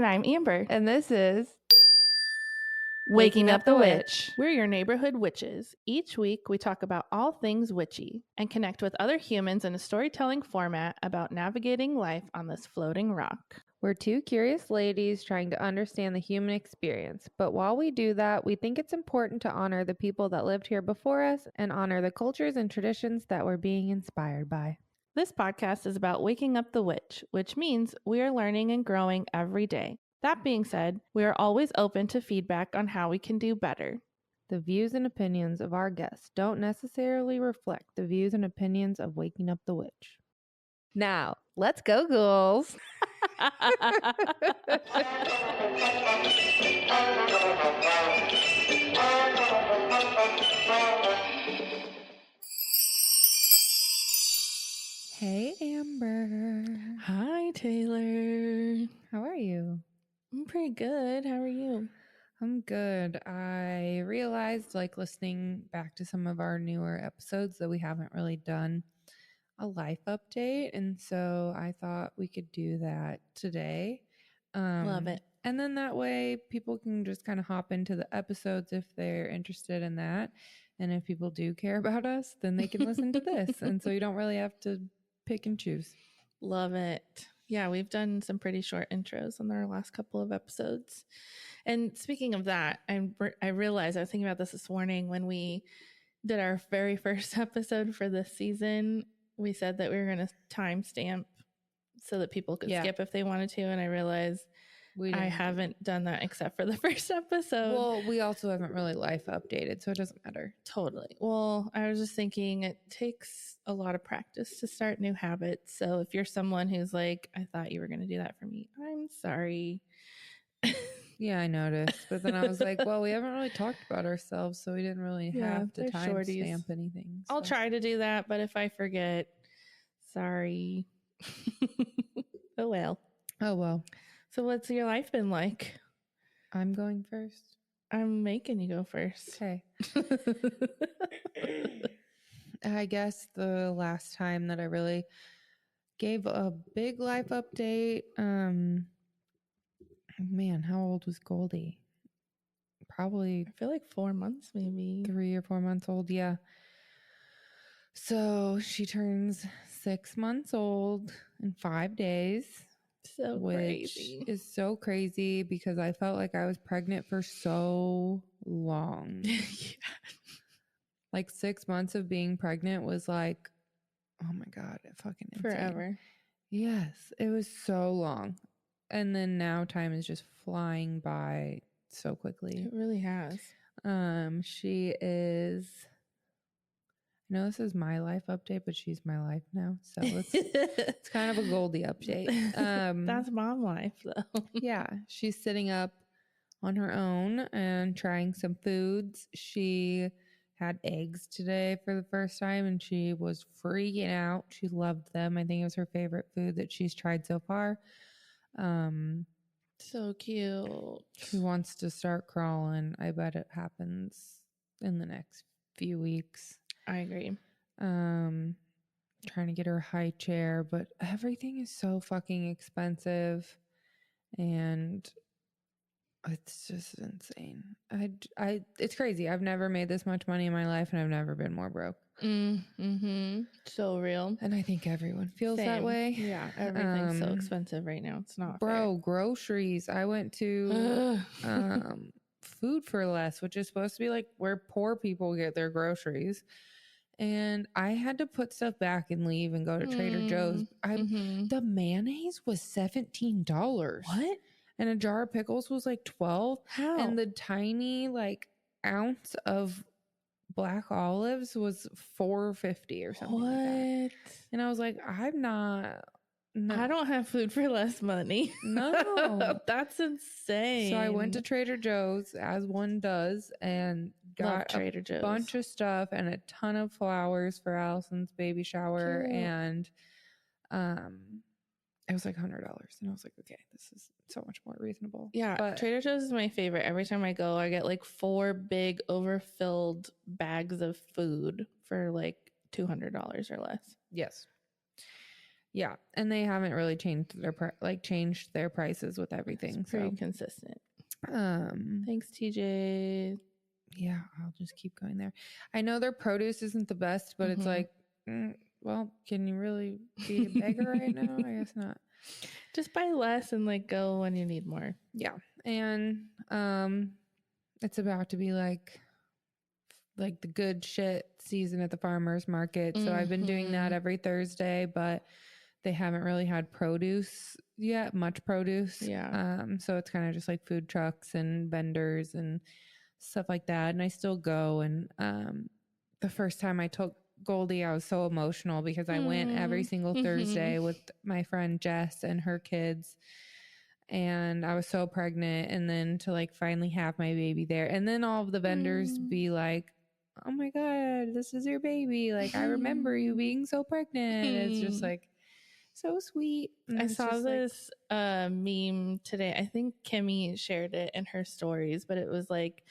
I'm Amber. And this is Waking Up the Witch. We're your neighborhood witches. Each week, we talk about all things witchy and connect with other humans in a storytelling format about navigating life on this floating rock. We're two curious ladies trying to understand the human experience. But while we do that, we think it's important to honor the people that lived here before us and honor the cultures and traditions that we're being inspired by. This podcast is about waking up the witch, which means we are learning and growing every day. That being said, we are always open to feedback on how we can do better. The views and opinions of our guests don't necessarily reflect the views and opinions of Waking Up the Witch. Now, let's go, ghouls. Hey, Amber. Hi, Taylor. How are you? I'm pretty good. How are you? I'm good. I realized, listening back to some of our newer episodes, that we haven't really done a life update. And so I thought we could do that today. Love it. And then that way people can just kind of hop into the episodes if they're interested in that. And if people do care about us, then they can listen to this. And so you don't really have to pick and choose. Love it. Yeah, we've done some pretty short intros on our last couple of episodes. And speaking of that, I realized I was thinking about this morning when we did our very first episode for this season. We said that we were going to timestamp so that people could skip if they wanted to. And I realized I haven't done that except for the first episode. Well, we also haven't really life updated, so it doesn't matter. Totally. Well, I was just thinking it takes a lot of practice to start new habits. So if you're someone who's like, I thought you were going to do that for me, I'm sorry. Yeah, I noticed. But then I was like, well, we haven't really talked about ourselves, so we didn't really have to timestamp anything. So. I'll try to do that, but if I forget, sorry. Oh, well. Oh, well. So what's your life been like? I'm going first. I'm making you go first. Okay. I guess the last time that I really gave a big life update, man, how old was Goldie? Probably, I feel like 4 months, maybe 3 or 4 months old. Yeah. So she turns 6 months old in 5 days. So which crazy. is so crazy because I felt like I was pregnant for so long. Yeah. Like 6 months of being pregnant was like, oh my God, it fucking insane. Forever. Yes, it was so long. And then now time is just flying by so quickly. It really has. She is, I know this is my life update, but she's my life now. So it's kind of a Goldie update. That's mom life, though. Yeah, she's sitting up on her own and trying some foods. She had eggs today for the first time and she was freaking out. She loved them. I think it was her favorite food that she's tried so far. So cute. She wants to start crawling. I bet it happens in the next few weeks. I agree. Trying to get her high chair, but everything is so fucking expensive and it's just insane. It's crazy. I've never made this much money in my life and I've never been more broke. So real. And I think everyone feels that way. Yeah, everything's so expensive right now. It's not fair. Groceries. I went to Food for Less, which is supposed to be like where poor people get their groceries. And I had to put stuff back and leave and go to Trader Joe's. The mayonnaise was $17. What? And a jar of pickles was like $12. How? And the tiny ounce of black olives was $4.50 or something. What? Like that. And I was like, no. I don't have Food for Less money. No. That's insane. So I went to Trader Joe's, as one does, and got Trader Joe's. Bunch of stuff and a ton of flowers for Allison's baby shower. Cute. And it was like $100. And I was like, okay, this is so much more reasonable. Yeah, but Trader Joe's is my favorite. Every time I go, I get like 4 big overfilled bags of food for like $200 or less. Yes. Yeah, and they haven't really changed their prices with everything. It's pretty consistent. Um, Thanks, TJ. Yeah, I'll just keep going there. I know their produce isn't the best, but it's like, well, can you really be a beggar right now? I guess not. Just buy less and like go when you need more. Yeah, and it's about to be like the good shit season at the farmers market. So I've been doing that every Thursday, but they haven't really had produce yet, much produce. Yeah. So it's kind of just like food trucks and vendors and stuff like that. And I still go. And the first time I took Goldie, I was so emotional because I went every single Thursday with my friend Jess and her kids. And I was so pregnant. And then to like finally have my baby there. And then all of the vendors be like, oh my God, this is your baby. Like, I remember you being so pregnant. It's just like so sweet. And I saw this meme today. I think Kimmy shared it in her stories, but it was like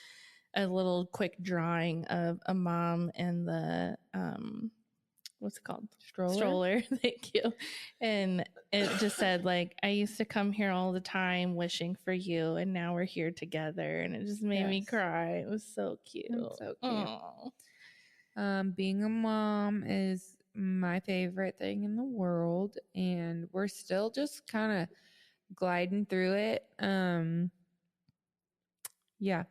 a little quick drawing of a mom and the what's it called? Stroller. Thank you. And it just said like, I used to come here all the time wishing for you, and now we're here together. And it just made me cry. It was so cute. That's so cute. Being a mom is my favorite thing in the world, and we're still just kind of gliding through it. Yeah.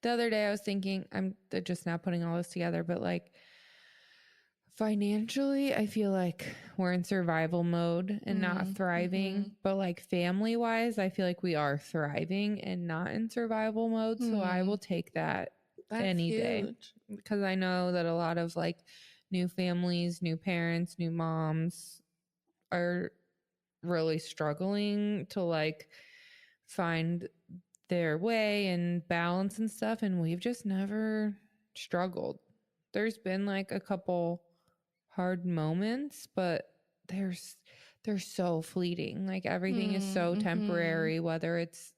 The other day I was thinking, I'm just now putting all this together, but like financially, I feel like we're in survival mode and not thriving. But like family wise, I feel like we are thriving and not in survival mode. So I will take that any day, because I know that a lot of like new families, new parents, new moms are really struggling to like find their way and balance and stuff. And we've just never struggled. There's been like a couple hard moments, but they're so fleeting. Like everything is so temporary, whether it's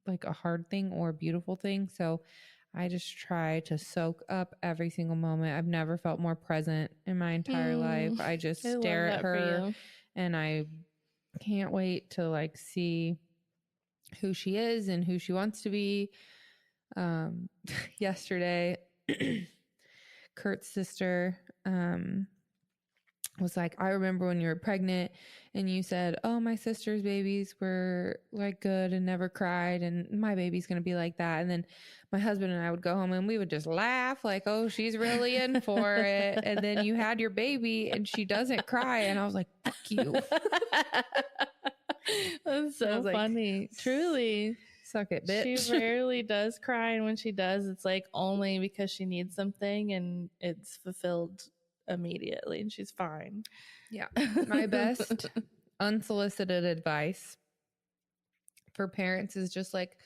like a hard thing or a beautiful thing. So I just try to soak up every single moment. I've never felt more present in my entire life. I just stare at her and I can't wait to like see who she is and who she wants to be. Yesterday, Kurt's sister was like, I remember when you were pregnant and you said, oh, my sister's babies were like good and never cried, and my baby's going to be like that. And then my husband and I would go home and we would just laugh like, oh, she's really in for it. And then you had your baby and she doesn't cry. And I was like, fuck you. That's so funny. Like, truly. Suck it, bitch. She rarely does cry. And when she does, it's like only because she needs something and it's fulfilled immediately and she's fine. Yeah. My best unsolicited advice for parents is just like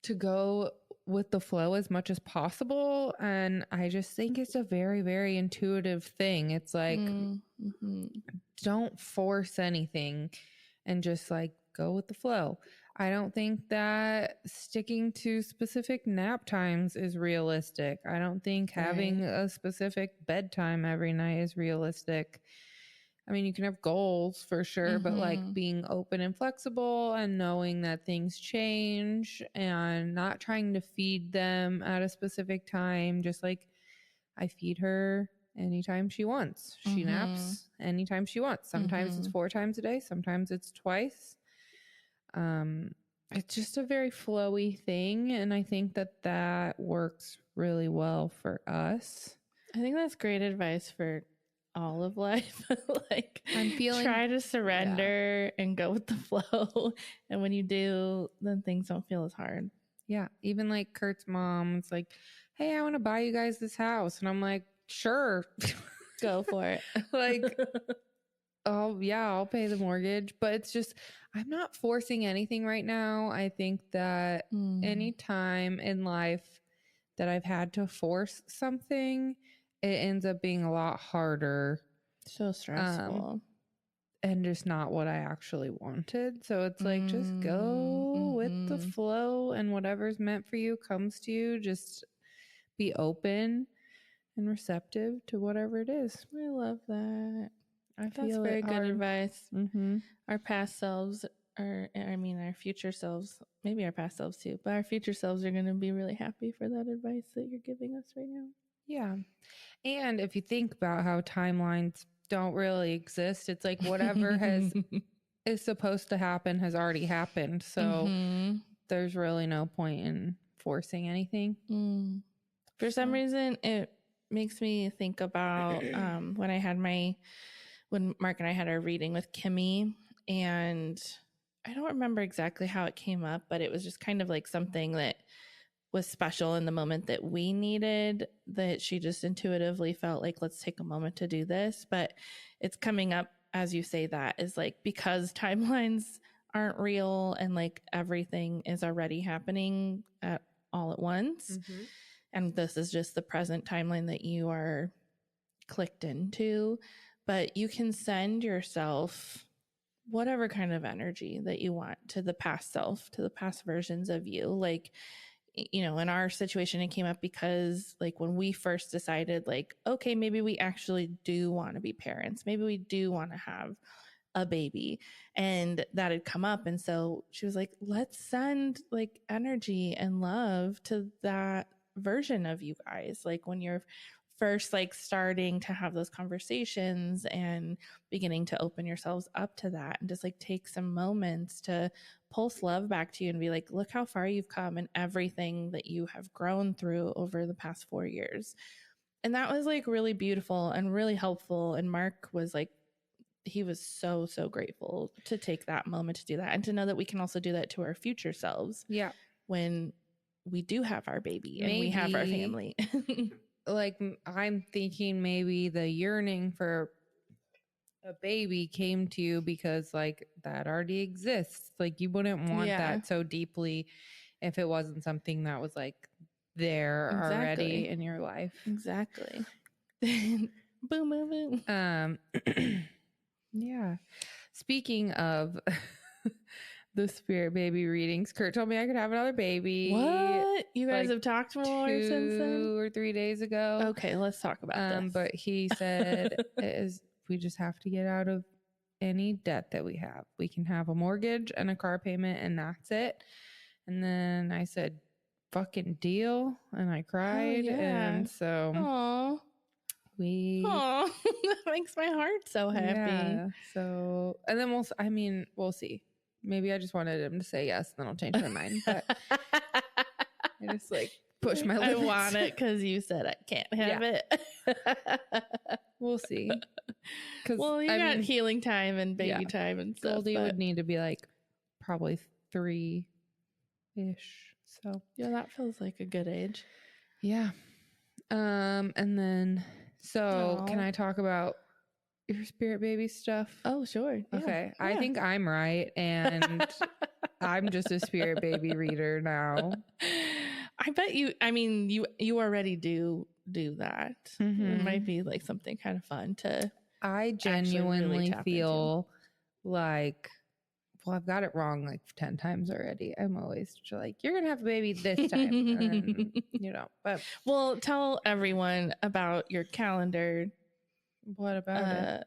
to go with the flow as much as possible. And I just think it's a very, very intuitive thing. It's like, don't force anything and just like go with the flow. I don't think that sticking to specific nap times is realistic. I don't think having a specific bedtime every night is realistic. I mean, you can have goals for sure, but like being open and flexible and knowing that things change and not trying to feed them at a specific time. Just like I feed her anytime she wants. She naps anytime she wants. Sometimes it's 4 times a day. Sometimes it's twice. It's just a very flowy thing. And I think that works really well for us. I think that's great advice for all of life. Like, I'm feeling, try to surrender and go with the flow. And when you do, then things don't feel as hard. Yeah. Even like Kurt's mom, it's like, hey, I want to buy you guys this house. And I'm like, sure. Go for it. Like, oh yeah, I'll pay the mortgage. But it's just, I'm not forcing anything right now. I think that any time in life that I've had to force something, it ends up being a lot harder. So stressful. And just not what I actually wanted. So it's like, just go with the flow, and whatever's meant for you comes to you. Just be open and receptive to whatever it is. I love that. That's very good advice. Mm-hmm. Our past selves our future selves, maybe our past selves too, but our future selves are going to be really happy for that advice that you're giving us right now. Yeah. And if you think about how timelines don't really exist, it's like whatever is supposed to happen has already happened. So there's really no point in forcing anything. For some reason, it makes me think about when Mark and I had our reading with Kimmy, and I don't remember exactly how it came up, but it was just kind of like something that was special in the moment that we needed, that she just intuitively felt like, let's take a moment to do this. But it's coming up as you say that, is like, because timelines aren't real and like everything is already happening all at once. And this is just the present timeline that you are clicked into. But you can send yourself whatever kind of energy that you want to the past self, to the past versions of you. Like, you know, in our situation, it came up because like when we first decided like, okay, maybe we actually do want to be parents. Maybe we do want to have a baby, and that had come up. And so she was like, let's send like energy and love to that version of you guys. Like when you're first like starting to have those conversations and beginning to open yourselves up to that, and just like take some moments to pulse love back to you and be like, look how far you've come and everything that you have grown through over the past 4 years. And that was like really beautiful and really helpful. And Mark was like, he was so grateful to take that moment to do that, and to know that we can also do that to our future selves. Yeah. When we do have our baby and we have our family. Like, I'm thinking maybe the yearning for a baby came to you because like that already exists. Like you wouldn't want that so deeply if it wasn't something that was like there already in your life. Exactly. Boom, boom, boom. Yeah. Speaking of the spirit baby readings, Kurt told me I could have another baby. What? You guys have talked more since then? 2 or 3 days ago. Okay, let's talk about this. But he said we just have to get out of any debt that we have. We can have a mortgage and a car payment, and that's it. And then I said, fucking deal. And I cried. And so that makes my heart so happy. Yeah. So, and then we'll see. Maybe I just wanted him to say yes, then I'll change my mind. But I just like push my limits. I want it because you said I can't have it. We'll see. Well, you got healing time and baby time and stuff. Goldie would need to be like probably 3-ish. So yeah, that feels like a good age. Yeah. And then can I talk about your spirit baby stuff? Oh, sure. Yeah. Okay. Yeah. I think I'm right, and I'm just a spirit baby reader now. I bet you already do that. It might be like something kind of fun to. I genuinely really feel like, well, I've got it wrong like 10 times already. I'm always like, you're going to have a baby this time. And, but. Well, tell everyone about your calendar. What about it?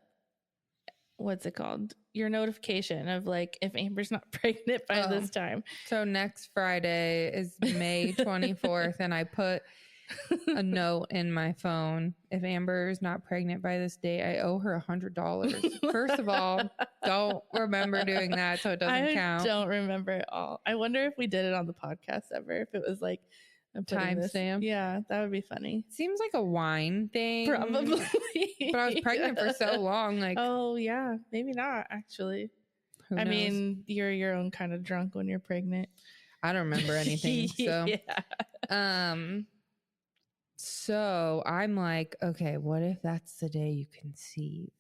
What's it called? Your notification of like, if Amber's not pregnant by this time. So next Friday is May 24th. And I put a note in my phone. If Amber is not pregnant by this date, I owe her $100. First of all, don't remember doing that, so it doesn't count. I don't remember at all. I wonder if we did it on the podcast ever, if it was like a timestamp. Yeah, that would be funny. Seems like a wine thing. Probably. But I was pregnant for so long. Like, oh yeah, maybe not actually. Who knows? Mean, you're your own kind of drunk when you're pregnant. I don't remember anything. So So I'm like, okay, what if that's the day you conceive?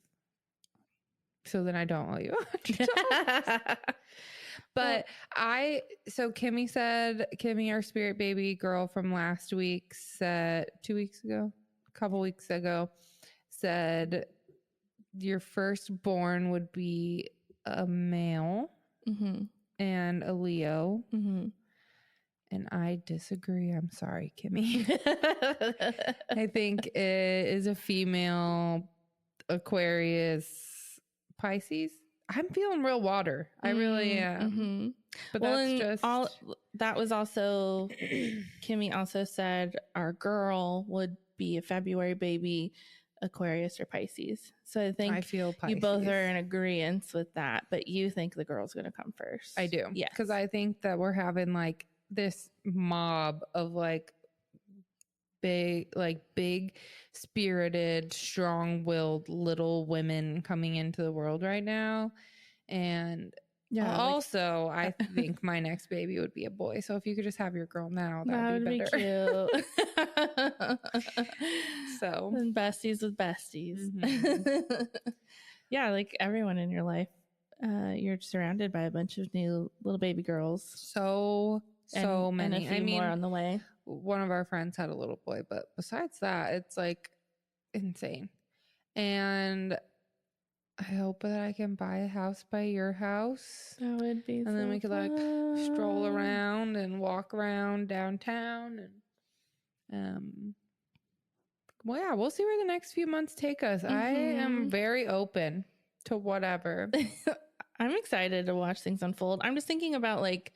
So then I don't owe you $100. But Kimmy, our spirit baby girl from last week, said 2 weeks ago, a couple weeks ago, said your firstborn would be a male and a Leo. And I disagree. I'm sorry, Kimmy. I think it is a female Aquarius Pisces. I'm feeling real water. I really am. Mm-hmm. But well, that's just that was also Kimmy also said our girl would be a February baby, Aquarius or Pisces. So I think I feel Pisces. you both are in agreement with that, but you think the girl's going to come first. I do. Yes. Because I think that we're having like this mob of like big spirited, strong-willed little women coming into the world right now. And also, I think my next baby would be a boy. So if you could just have your girl now, that would be better. Cute. So and besties with besties. Mm-hmm. Yeah, like everyone in your life, you're surrounded by a bunch of new little baby girls. So many. And a few more on the way. One of our friends had a little boy, but besides that, it's like insane. And I hope that I can buy a house by your house. That would be and then we could like stroll around and walk around downtown and well, yeah, we'll see where the next few months take us. Mm-hmm. I am very open to whatever. I'm excited to watch things unfold. I'm just thinking about like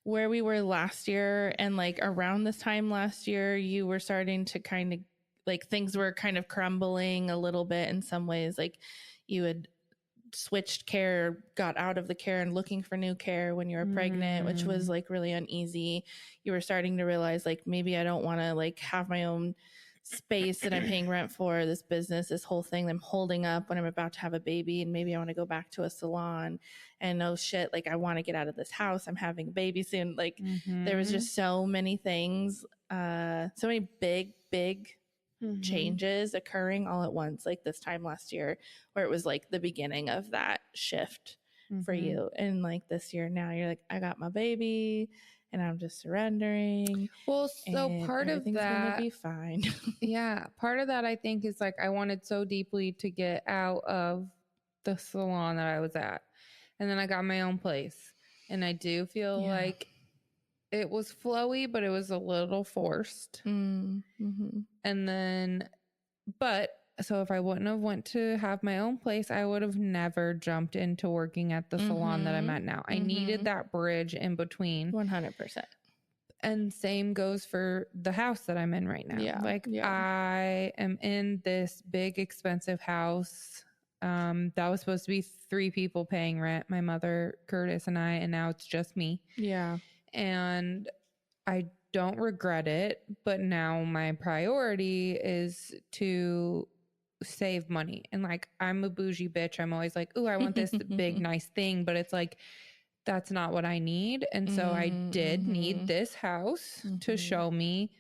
where we were last year, and like around this time last year, you were starting to kind of like things were kind of crumbling a little bit in some ways. Like you had switched care, got out of the care and looking for new care when you were pregnant, which was like really uneasy. You were starting to realize like maybe I don't want to like have my own space that I'm paying rent for, this business, this whole thing that I'm holding up when I'm about to have a baby, and maybe I want to go back to a salon, and oh shit, like I want to get out of this house, I'm having a baby soon. Like there was just so many things, so many big changes occurring all at once, like this time last year where it was like the beginning of that shift for you. And like this year now you're like, I got my baby and I'm just surrendering. Well, so part of that gonna be fine. Yeah, part of that I think is like I wanted so deeply to get out of the salon that I was at, and then I got my own place, and I do feel like it was flowy, but it was a little forced. And then, but so if I wouldn't have went to have my own place, I would have never jumped into working at the salon that I'm at now. I needed that bridge in between. 100%. And same goes for the house that I'm in right now. I am in this big expensive house. That was supposed to be 3 people paying rent, my mother, Curtis, and I, and now it's just me. Yeah. And I don't regret it, but now my priority is to save money. And like, I'm a bougie bitch. I'm always like, ooh, I want this big, nice thing, but it's like, that's not what I need. And so I did need this house to show me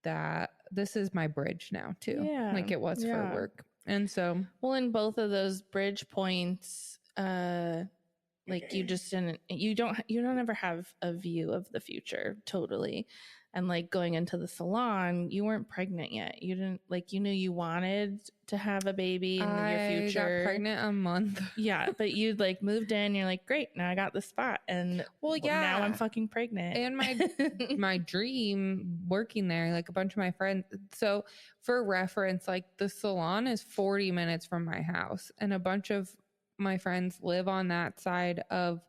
that this is my bridge now too. Yeah. Like it was for work. And so, well, in both of those bridge points, like you just didn't, you don't ever have a view of the future totally. And like going into the salon, you weren't pregnant yet. You didn't like, you knew you wanted to have a baby in your future. I got pregnant a month. Yeah. But you'd like moved in, you're like, great, now I got the spot. And now I'm fucking pregnant. And my dream working there, like a bunch of my friends. So for reference, like the salon is 40 minutes from my house, and a bunch of my friends live on that side of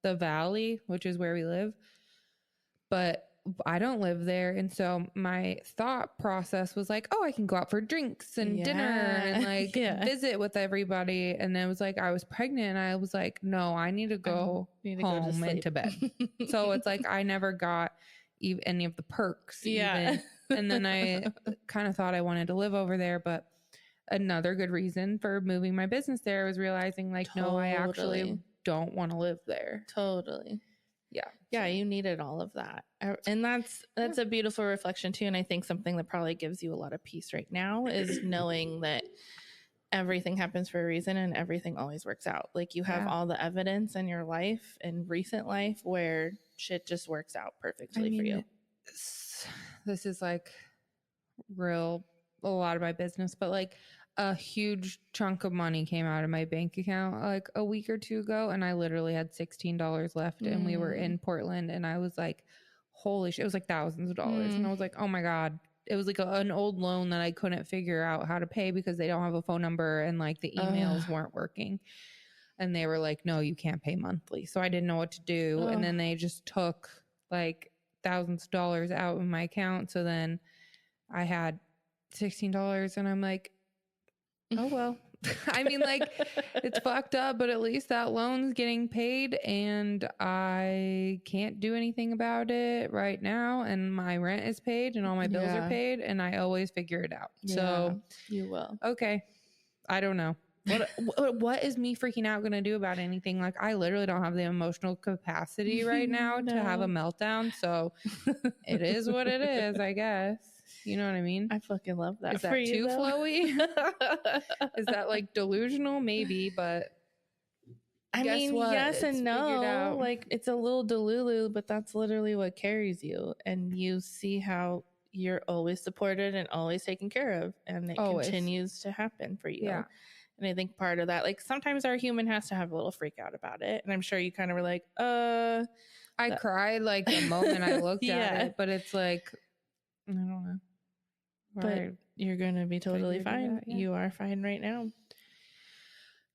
the valley, which is where we live. But I don't live there. And so my thought process was like, oh, I can go out for drinks and dinner and like visit with everybody. And then it was like, I was pregnant and I was like, no, I need to go home and to bed. So it's like, I never got any of the perks. Even. And then I kind of thought I wanted to live over there. But another good reason for moving my business there was realizing like, no, I actually don't want to live there. Totally. Yeah, So. you needed all of that. And that's a beautiful reflection too. And I think something that probably gives you a lot of peace right now is knowing that everything happens for a reason and everything always works out. Like you have all the evidence in your life and recent life where shit just works out perfectly for you. This is like a lot of my business, but like a huge chunk of money came out of my bank account like a week or 2 ago, and I literally had $16 left, and we were in Portland, and I was like, holy shit, it was like thousands of dollars, and I was like, oh my God, it was like an old loan that I couldn't figure out how to pay because they don't have a phone number and like the emails weren't working. And they were like, no, you can't pay monthly. So I didn't know what to do. And then they just took like thousands of dollars out of my account. So then I had $16 and I'm like, oh, well. I mean, like, it's fucked up, but at least that loan's getting paid and I can't do anything about it right now. And my rent is paid and all my bills are paid and I always figure it out. Yeah, so you will. Okay. I don't know. What is me freaking out going to do about anything? Like, I literally don't have the emotional capacity right now to have a meltdown. So it is what it is, I guess. You know what I mean? I fucking love that. Is that too flowy? Is that like delusional? Maybe, but I mean, what? Yes and no. Like, it's a little delulu, but that's literally what carries you. And you see how you're always supported and always taken care of. And it continues to happen for you. Yeah. And I think part of that, like, sometimes our human has to have a little freak out about it. And I'm sure you kind of were like, I cried like the moment I looked at it, but it's like, I don't know. But you're going to be totally fine. Yeah. You are fine right now.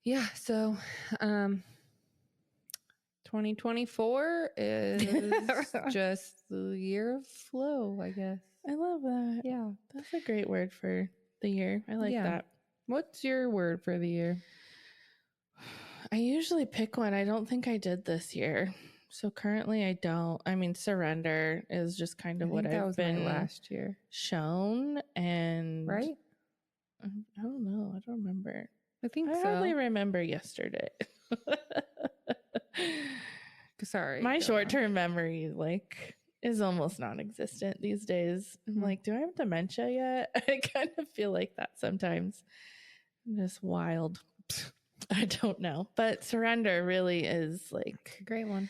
Yeah. So, 2024 is just the year of flow, I guess. I love that. Yeah. That's a great word for the year. I like that. What's your word for the year? I usually pick one. I don't think I did this year. So currently I don't. I mean, surrender is just kind of what I've been last year shown. And right? I don't know. I don't remember. I think I hardly remember yesterday. Sorry. My short-term memory is almost non-existent these days. I'm like, do I have dementia yet? I kind of feel like that sometimes. Just wild. I don't know. But surrender really is like a great one.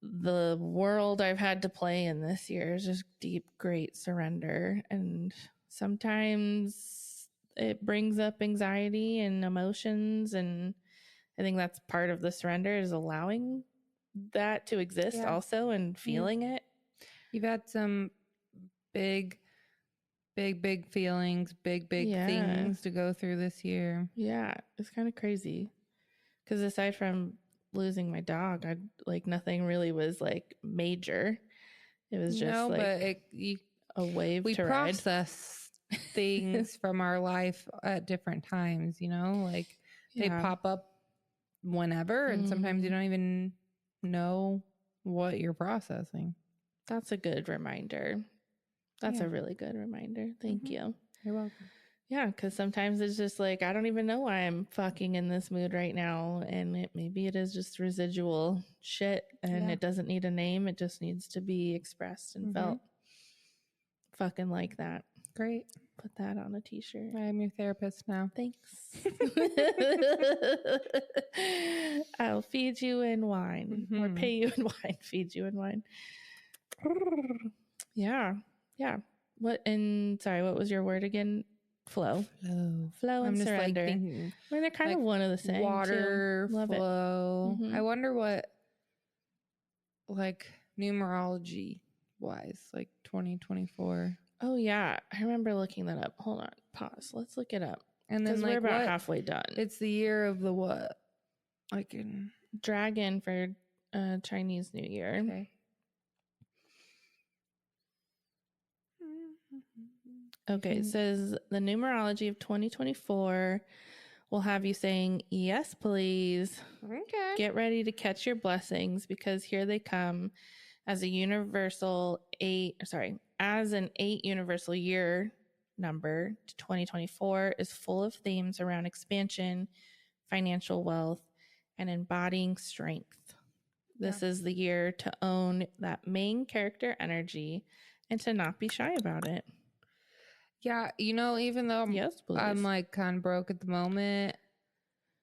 The world I've had to play in this year is just deep, great surrender. And sometimes it brings up anxiety and emotions. And I think that's part of the surrender, is allowing that to exist also and feeling it. You've had some big feelings, big things to go through this year. Yeah, it's kind of crazy. Because aside from losing my dog, nothing really was like major. It was just a wave to ride. We process things from our life at different times, you know, like they pop up whenever, and sometimes you don't even know what you're processing. That's a good reminder. That's a really good reminder. Thank you. You're welcome. Yeah, because sometimes it's just like, I don't even know why I'm fucking in this mood right now. And maybe it is just residual shit and it doesn't need a name. It just needs to be expressed and felt. Fucking like that. Great. Put that on a t-shirt. I'm your therapist now. Thanks. I'll feed you in wine or pay you in wine. Feed you in wine. Yeah. Yeah. What was your word again? Flow and surrender. I mean, they're kind of one of the same. Water, flow. I wonder what, numerology wise, 2024. Oh yeah, I remember looking that up. Hold on, pause. Let's look it up. And then we're about halfway done. It's the year of the what? Dragon for Chinese New Year. Okay. Okay, it says the numerology of 2024 will have you saying, yes, please. Okay. Get ready to catch your blessings, because here they come as an 8 universal year number. 2024 is full of themes around expansion, financial wealth, and embodying strength. This is the year to own that main character energy and to not be shy about it. Yeah, even though I'm kind of broke at the moment,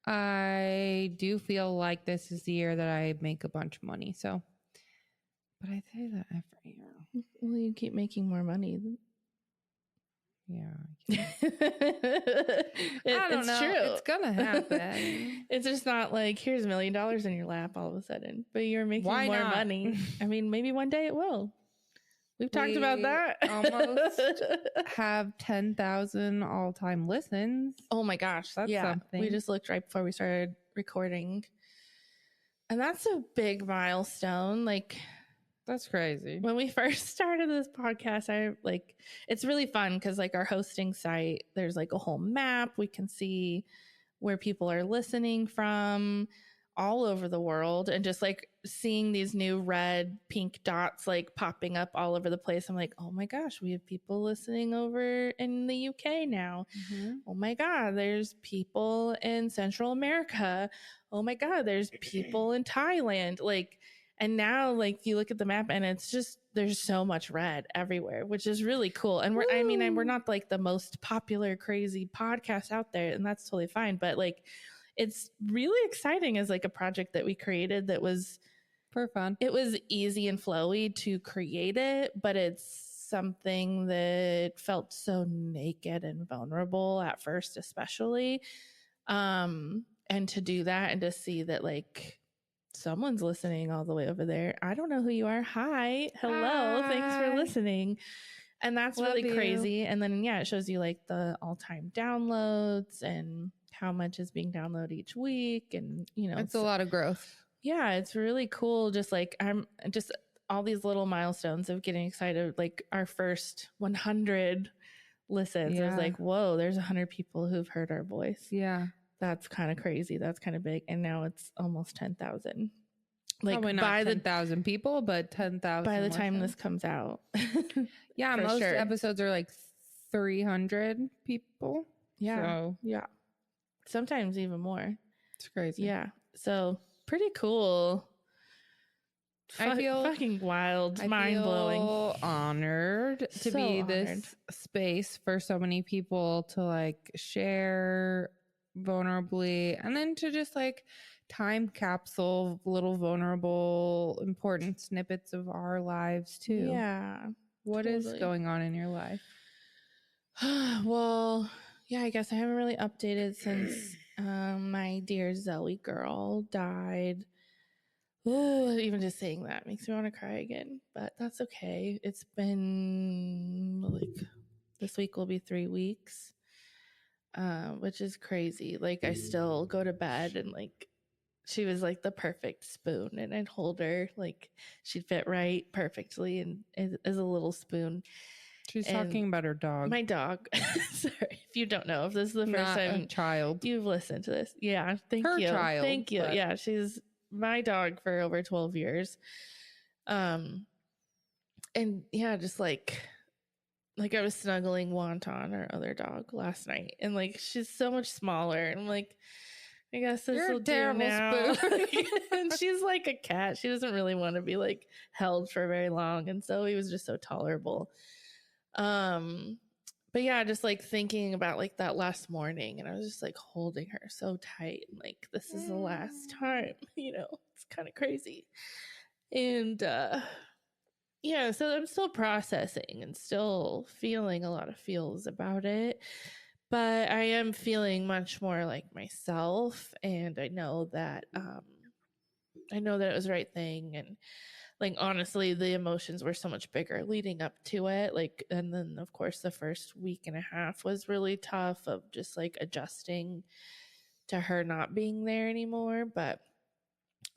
I do feel like this is the year that I make a bunch of money. So, but I say that every year. Well, you keep making more money. Yeah. It's know. True. It's gonna happen. It's just not like, here's $1 million in your lap all of a sudden, but you're making more money. I mean, maybe one day it will. We've talked about that. Almost have 10,000 all-time listens. Oh my gosh. That's something. We just looked right before we started recording. And that's a big milestone. Like, that's crazy. When we first started this podcast, it's really fun because like our hosting site, there's like a whole map. We can see where people are listening from all over the world, and just like seeing these new red pink dots like popping up all over the place. I'm like, oh my gosh, we have people listening over in the UK now. Mm-hmm. Oh my God, there's people in Central America. Oh my God, there's people in Thailand. Like, and now like you look at the map and it's just, there's so much red everywhere, which is really cool. And we're not like the most popular crazy podcast out there, and that's totally fine. But like, it's really exciting as like a project that we created that was for fun. It was easy and flowy to create it, but it's something that felt so naked and vulnerable at first, especially. And to do that and to see that like someone's listening all the way over there. I don't know who you are. Hi. Hello. Hi. Thanks for listening. And that's Love really crazy. And then, yeah, it shows you like the all-time downloads and how much is being downloaded each week. And, you know, it's a lot of growth. Yeah, it's really cool. Just like I'm just all these little milestones of getting excited. Like our first 100 listens. Yeah. It was like, whoa, there's 100 people who've heard our voice. Yeah. That's kind of crazy. That's kind of big. And now it's almost 10,000. Like probably not 10,000 people, but 10,000 by the time this comes out. Yeah, most episodes are like 300 people. Yeah. So. Yeah. Sometimes even more. It's crazy. Yeah. So pretty cool. I feel fucking wild, mind blowing. Honored to be this space for so many people to like share vulnerably, and then to just like time capsule little vulnerable important snippets of our lives too. Yeah. What is going on in your life? Well, yeah, I guess I haven't really updated since my dear Zoe girl died. Ooh, even just saying that makes me want to cry again, but that's okay. It's been like this week will be 3 weeks, which is crazy. Like I still go to bed and like she was like the perfect spoon, and I'd hold her like she'd fit right perfectly and as a little spoon. She's talking about her dog. My dog. Sorry, if you don't know, if this is the first time child you've listened to this. Yeah, thank you. Child, thank you. Yeah, she's my dog for over 12 years. And yeah, just like I was snuggling Wonton, our other dog, last night, and like she's so much smaller. And I'm like, I guess this will do now. And she's like a cat. She doesn't really want to be like held for very long. And so he was just so tolerable. But yeah, just like thinking about like that last morning, and I was just like holding her so tight, and like this is the last time, you know. It's kind of crazy. And yeah, so I'm still processing and still feeling a lot of feels about it, but I am feeling much more like myself, and I know that it was the right thing. And like, honestly, the emotions were so much bigger leading up to it. Like, and then of course the first week and a half was really tough of just like adjusting to her not being there anymore. But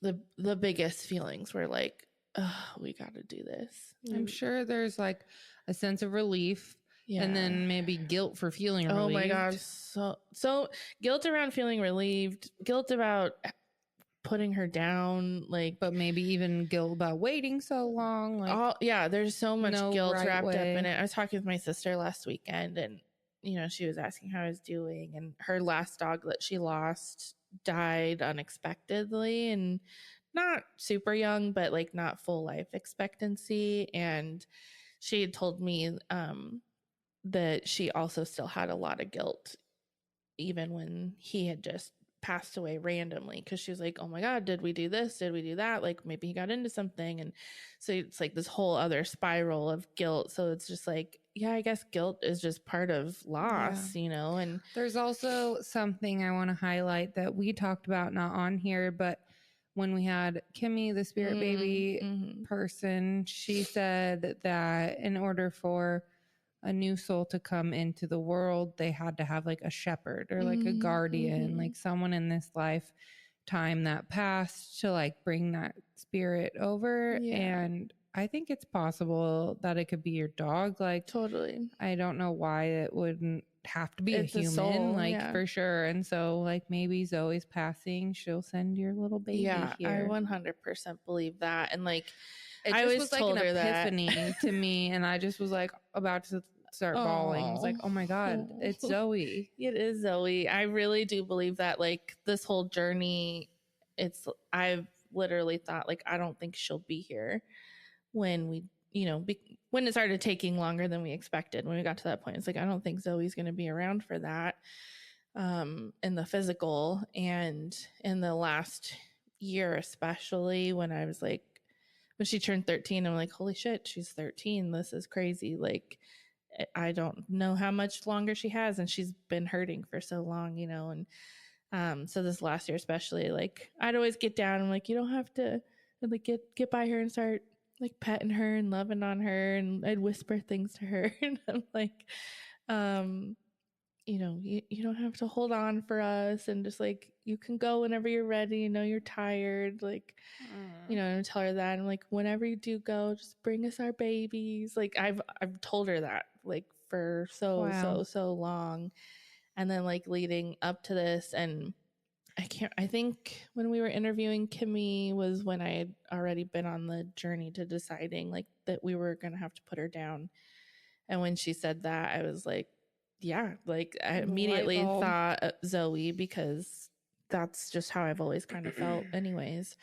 the biggest feelings were like, oh, we got to do this. I'm sure there's like a sense of relief. Yeah. And then maybe guilt for feeling relieved. Oh my God. So guilt around feeling relieved, guilt about putting her down, like, but maybe even guilt about waiting so long. Like, yeah, there's so much guilt wrapped up in it. I was talking with my sister last weekend, and you know, she was asking how I was doing, and her last dog that she lost died unexpectedly, and not super young, but like not full life expectancy. And she had told me that she also still had a lot of guilt even when he had just passed away randomly, because she was like, oh my God, did we do this? Did we do that? Like maybe he got into something. And so it's like this whole other spiral of guilt. So it's just like, yeah, I guess guilt is just part of loss, you know. And there's also something I want to highlight that we talked about, not on here, but when we had Kimmy, the spirit baby person, she said that in order for a new soul to come into the world, they had to have like a shepherd or like a guardian, like someone in this lifetime that passed to like bring that spirit over. And I think it's possible that it could be your dog. Like, totally. I don't know why it wouldn't have to be It's a human, soul, like for sure. And so, like, maybe Zoe's passing, she'll send your little baby here. I 100% believe that. And like, I was like an epiphany to me, and I just was like about to start bawling. I was like, oh my God, it's Zoe. It is Zoe. I really do believe that, like, this whole journey, I've literally thought, like, I don't think she'll be here when we, when it started taking longer than we expected. When we got to that point, it's like, I don't think Zoe's going to be around for that in the physical. And in the last year, especially when I was like, when she turned 13, I'm like, holy shit, she's 13. This is crazy. Like, I don't know how much longer she has, and she's been hurting for so long, and so this last year especially, like, I'd always get down and like, you don't have to, and like get by her and start like petting her and loving on her, and I'd whisper things to her and I'm like, you don't have to hold on for us, and just like, you can go whenever you're ready, you're tired, like, and tell her that. And like, whenever you do go, just bring us our babies. Like, I've told her that like for so long. And then like leading up to this, and I think when we were interviewing Kimmy was when I had already been on the journey to deciding like that we were going to have to put her down. And when she said that, I was like, yeah, like I immediately thought Zoe, because that's just how I've always kind of felt anyways.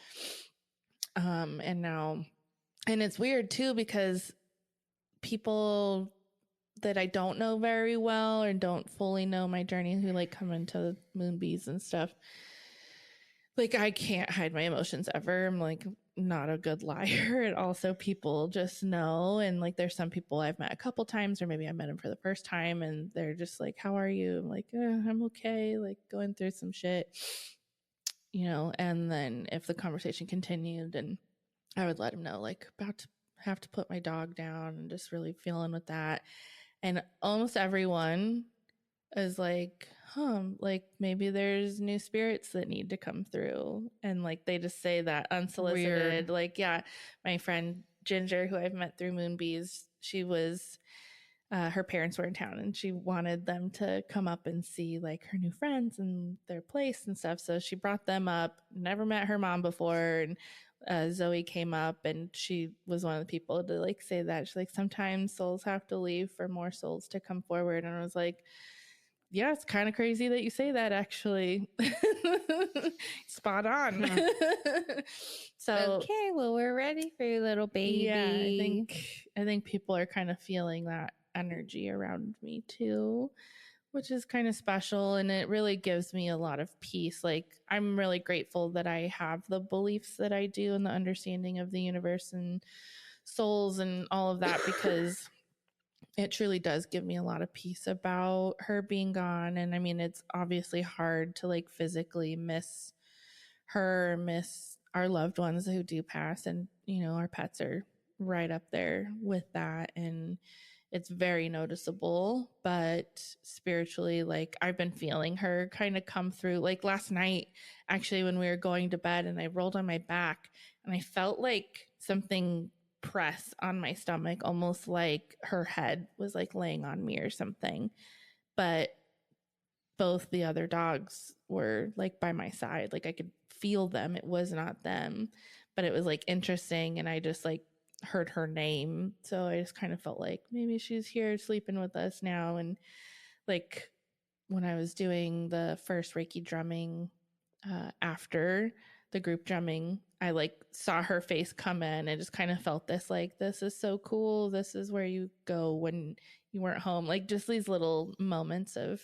And now, and it's weird too, because people that I don't know very well or don't fully know my journey, who like come into Moonbees and stuff, like, I can't hide my emotions ever. I'm like not a good liar. And also people just know. And like, there's some people I've met a couple times, or maybe I met them for the first time, and they're just like, how are you? I'm like, I'm okay, like going through some shit, and then if the conversation continued, and I would let them know, like, about to have to put my dog down and just really feeling with that. And almost everyone is like, like maybe there's new spirits that need to come through. And like, they just say that unsolicited. Weird. Like, yeah, my friend Ginger, who I've met through Moonbees, she was, her parents were in town, and she wanted them to come up and see like her new friends and their place and stuff. So she brought them up, never met her mom before. And Zoe came up, and she was one of the people to like say that. She's like, sometimes souls have to leave for more souls to come forward. And I was like, yeah, it's kind of crazy that you say that, actually. Spot on. So okay, well, we're ready for your little baby. Yeah, I think people are kind of feeling that energy around me too, which is kind of special, and it really gives me a lot of peace. Like, I'm really grateful that I have the beliefs that I do, and the understanding of the universe and souls and all of that, because it truly does give me a lot of peace about her being gone. And I mean, it's obviously hard to like physically miss her, miss our loved ones who do pass, and our pets are right up there with that, and it's very noticeable. But spiritually, like, I've been feeling her kind of come through. Like last night, actually, when we were going to bed, and I rolled on my back, and I felt like something press on my stomach, almost like her head was like laying on me or something. But both the other dogs were like by my side, like I could feel them. It was not them, but it was like interesting. And I just like heard her name, so I just kind of felt like maybe she's here sleeping with us now. And like, when I was doing the first Reiki drumming, after the group drumming, I like saw her face come in, and just kind of felt this, like, this is so cool. This is where you go when you weren't home. Like, just these little moments of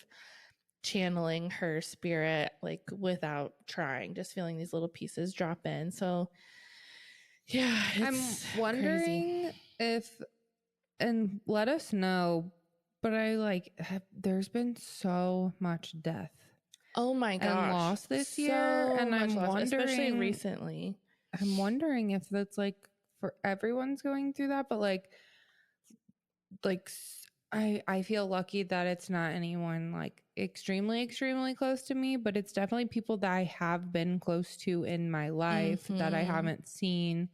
channeling her spirit, like without trying, just feeling these little pieces drop in. So yeah, I'm wondering if, and let us know, but I like there's been so much death Oh my gosh. And loss this year. And I'm wondering, especially recently. I'm wondering if that's like for everyone's going through that, but like I feel lucky that it's not anyone like extremely close to me, but it's definitely people that I have been close to in my life that I haven't seen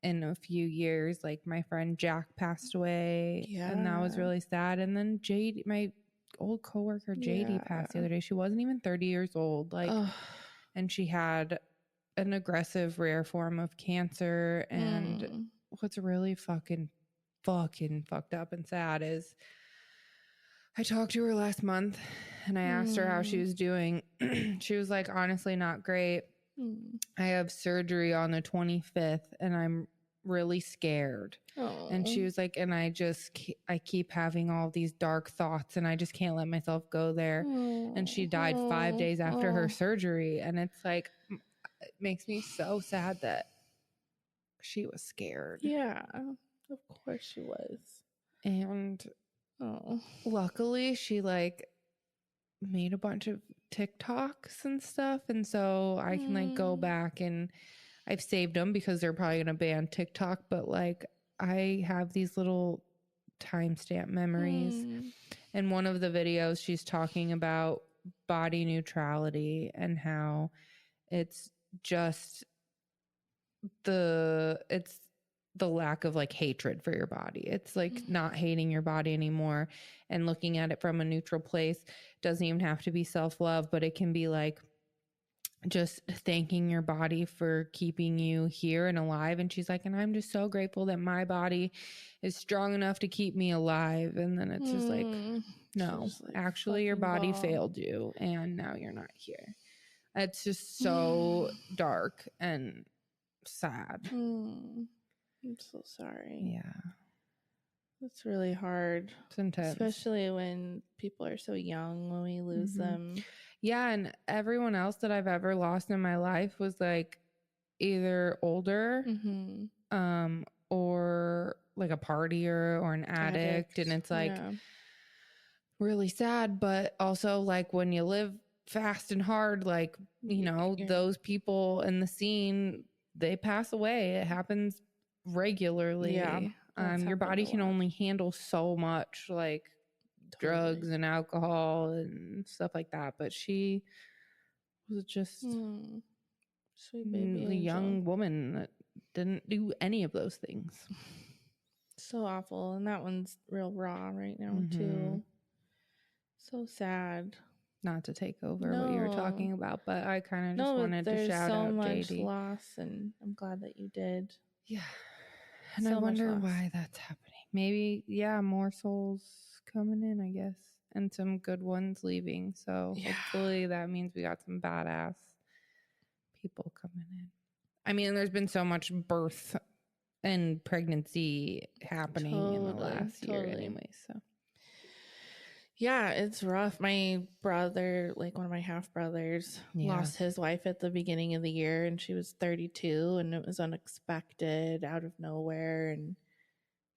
in a few years. Like my friend Jack passed away, and that was really sad. And then Jade, my old coworker JD, passed the other day. She wasn't even 30 years old, like, and she had an aggressive rare form of cancer. And what's really fucking fucked up and sad is I talked to her last month and I asked her how she was doing. She was like, honestly, not great. I have surgery on the 25th and I'm really scared. And she was like, and I keep having all these dark thoughts and I just can't let myself go there. And she died 5 days after her surgery. And it's like, it makes me so sad that she was scared. Yeah, of course she was. And luckily she like made a bunch of TikToks and stuff, and so I can like go back, and I've saved them because they're probably gonna ban TikTok, but like I have these little timestamp memories. And one of the videos she's talking about body neutrality and how it's just the lack of like hatred for your body. It's like not hating your body anymore and looking at it from a neutral place. Doesn't even have to be self-love, but it can be like just thanking your body for keeping you here and alive. And she's like, and I'm just so grateful that my body is strong enough to keep me alive. And then it's just like, no, just like, actually your body failed you and now you're not here. It's just so dark and sad. I'm so sorry. Yeah. It's really hard. It's intense. Especially when people are so young when we lose them. Yeah, and everyone else that I've ever lost in my life was like either older or like a partier or an addict. And it's like really sad, but also like when you live fast and hard, like, you know, those people in the scene, they pass away. It happens regularly. Your body can only handle so much, like drugs and alcohol and stuff like that. But she was just sweet baby a young woman that didn't do any of those things. So awful. And that one's real raw right now too. So sad. Not to take over what you were talking about, but I kind of just wanted to shout out JD. There's so much loss, and I'm glad that you did. Yeah. And so I wonder why that's happening. Maybe, more souls coming in, I guess, and some good ones leaving. So hopefully that means we got some badass people coming in. I mean, there's been so much birth and pregnancy happening in the last year anyway, so. Yeah, it's rough. My brother, like one of my half brothers, lost his wife at the beginning of the year, and she was 32, and it was unexpected, out of nowhere. And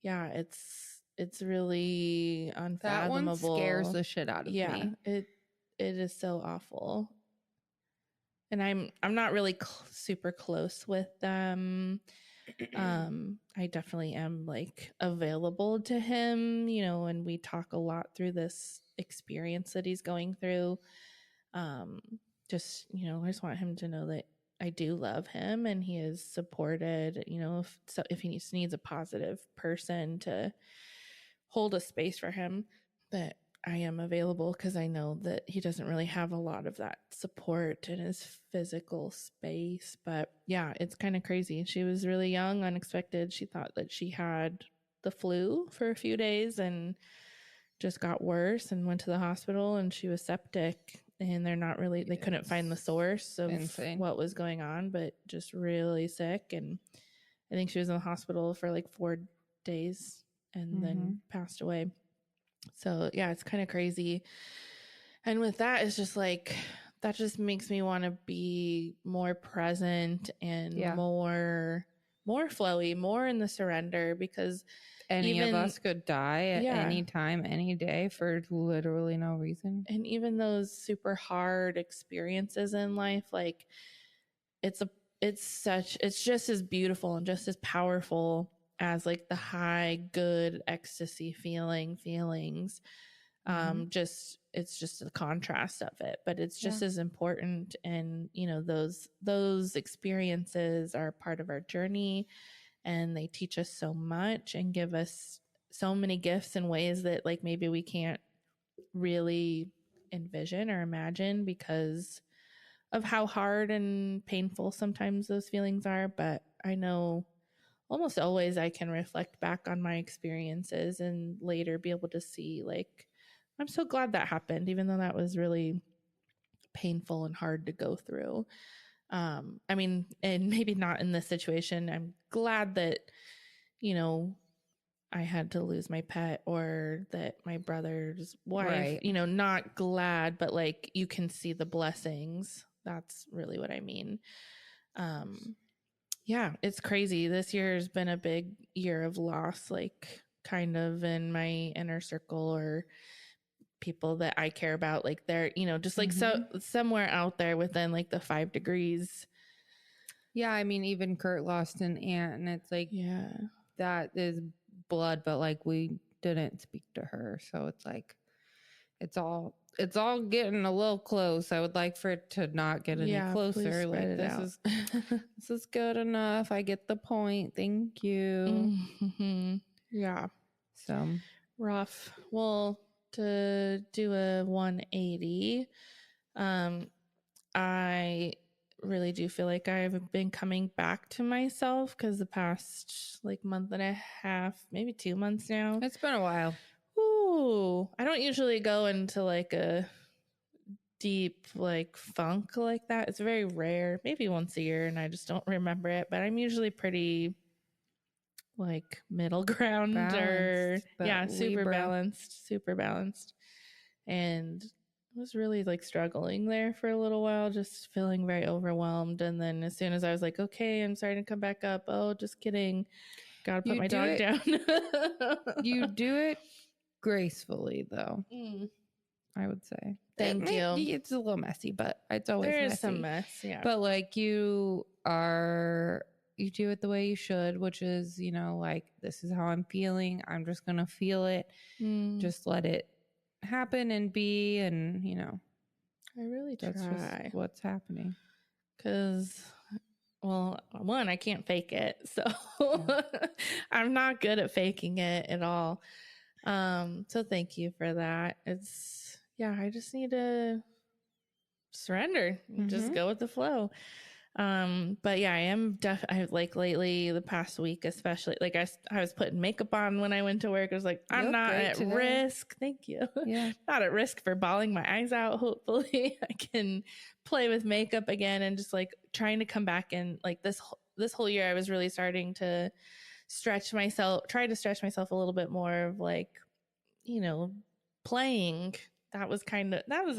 yeah, it's really unfathomable. That one scares the shit out of me. It is so awful. And I'm not really super close with them. I definitely am like available to him, you know, and we talk a lot through this experience that he's going through. Just, you know, I just want him to know that I do love him and he is supported, you know, if he needs a positive person to hold a space for him, that I am available, because I know that he doesn't really have a lot of that support in his physical space. But yeah, it's kind of crazy. She was really young, unexpected. She thought that she had the flu for a few days and just got worse and went to the hospital, and she was septic, and they couldn't find the source of what was going on, but just really sick. And I think she was in the hospital for like 4 days and then passed away. So yeah, it's kind of crazy. And with that, it's just like, that just makes me want to be more present and more flowy, more in the surrender, because any of even us could die at yeah. any time, any day for literally no reason. And even those super hard experiences in life, like it's just as beautiful and just as powerful as like the high good ecstasy feelings. Just it's just a contrast of it, but it's just as important. And you know, those experiences are part of our journey, and they teach us so much and give us so many gifts in ways that like maybe we can't really envision or imagine because of how hard and painful sometimes those feelings are. But I know almost always I can reflect back on my experiences and later be able to see, like, I'm so glad that happened, even though that was really painful and hard to go through. I mean, and maybe not in this situation. I'm glad that, you know, I had to lose my pet or that my brother's wife, you know, not glad, but like you can see the blessings. That's really what I mean. Yeah, it's crazy. This year has been a big year of loss, like kind of in my inner circle or people that I care about. Like they're, you know, just like so somewhere out there within like the 5 degrees. Yeah, I mean, even Kurt lost an aunt, and it's like, that is blood, but like we didn't speak to her, so it's like it's all getting a little close. I would like for it to not get any closer. Like this is good enough. I get the point. Thank you. Yeah. So rough. Well, to do a 180, I really do feel like I've been coming back to myself because the past like month and a half, maybe 2 months now. It's been a while. Ooh, I don't usually go into like a deep like funk like that. It's very rare, maybe once a year, and I just don't remember it. But I'm usually pretty like middle ground balanced, or super balanced. And I was really like struggling there for a little while, just feeling very overwhelmed. And then as soon as I was like, okay, I'm starting to come back up. Oh, just kidding. Gotta put my dog down. You do it gracefully though. I would say. Thank you. It's a little messy, but it's always there messy. Is some mess, yeah. But like you do it the way you should, which is, you know, like, this is how I'm feeling. I'm just gonna feel it. Just let it happen and be, and you know, I really that's try. just what's happening. Because, well, one, I can't fake it, so I'm not good at faking it at all. So thank you for that. It's I just need to surrender, just go with the flow. But yeah, I am I like lately, the past week especially, like I was putting makeup on when I went to work. I was like, I'm not at risk. Thank you. Not at risk for bawling my eyes out. Hopefully I can play with makeup again, and just like trying to come back. And like this whole year I was really starting to try to stretch myself a little bit more of like, you know, playing. That was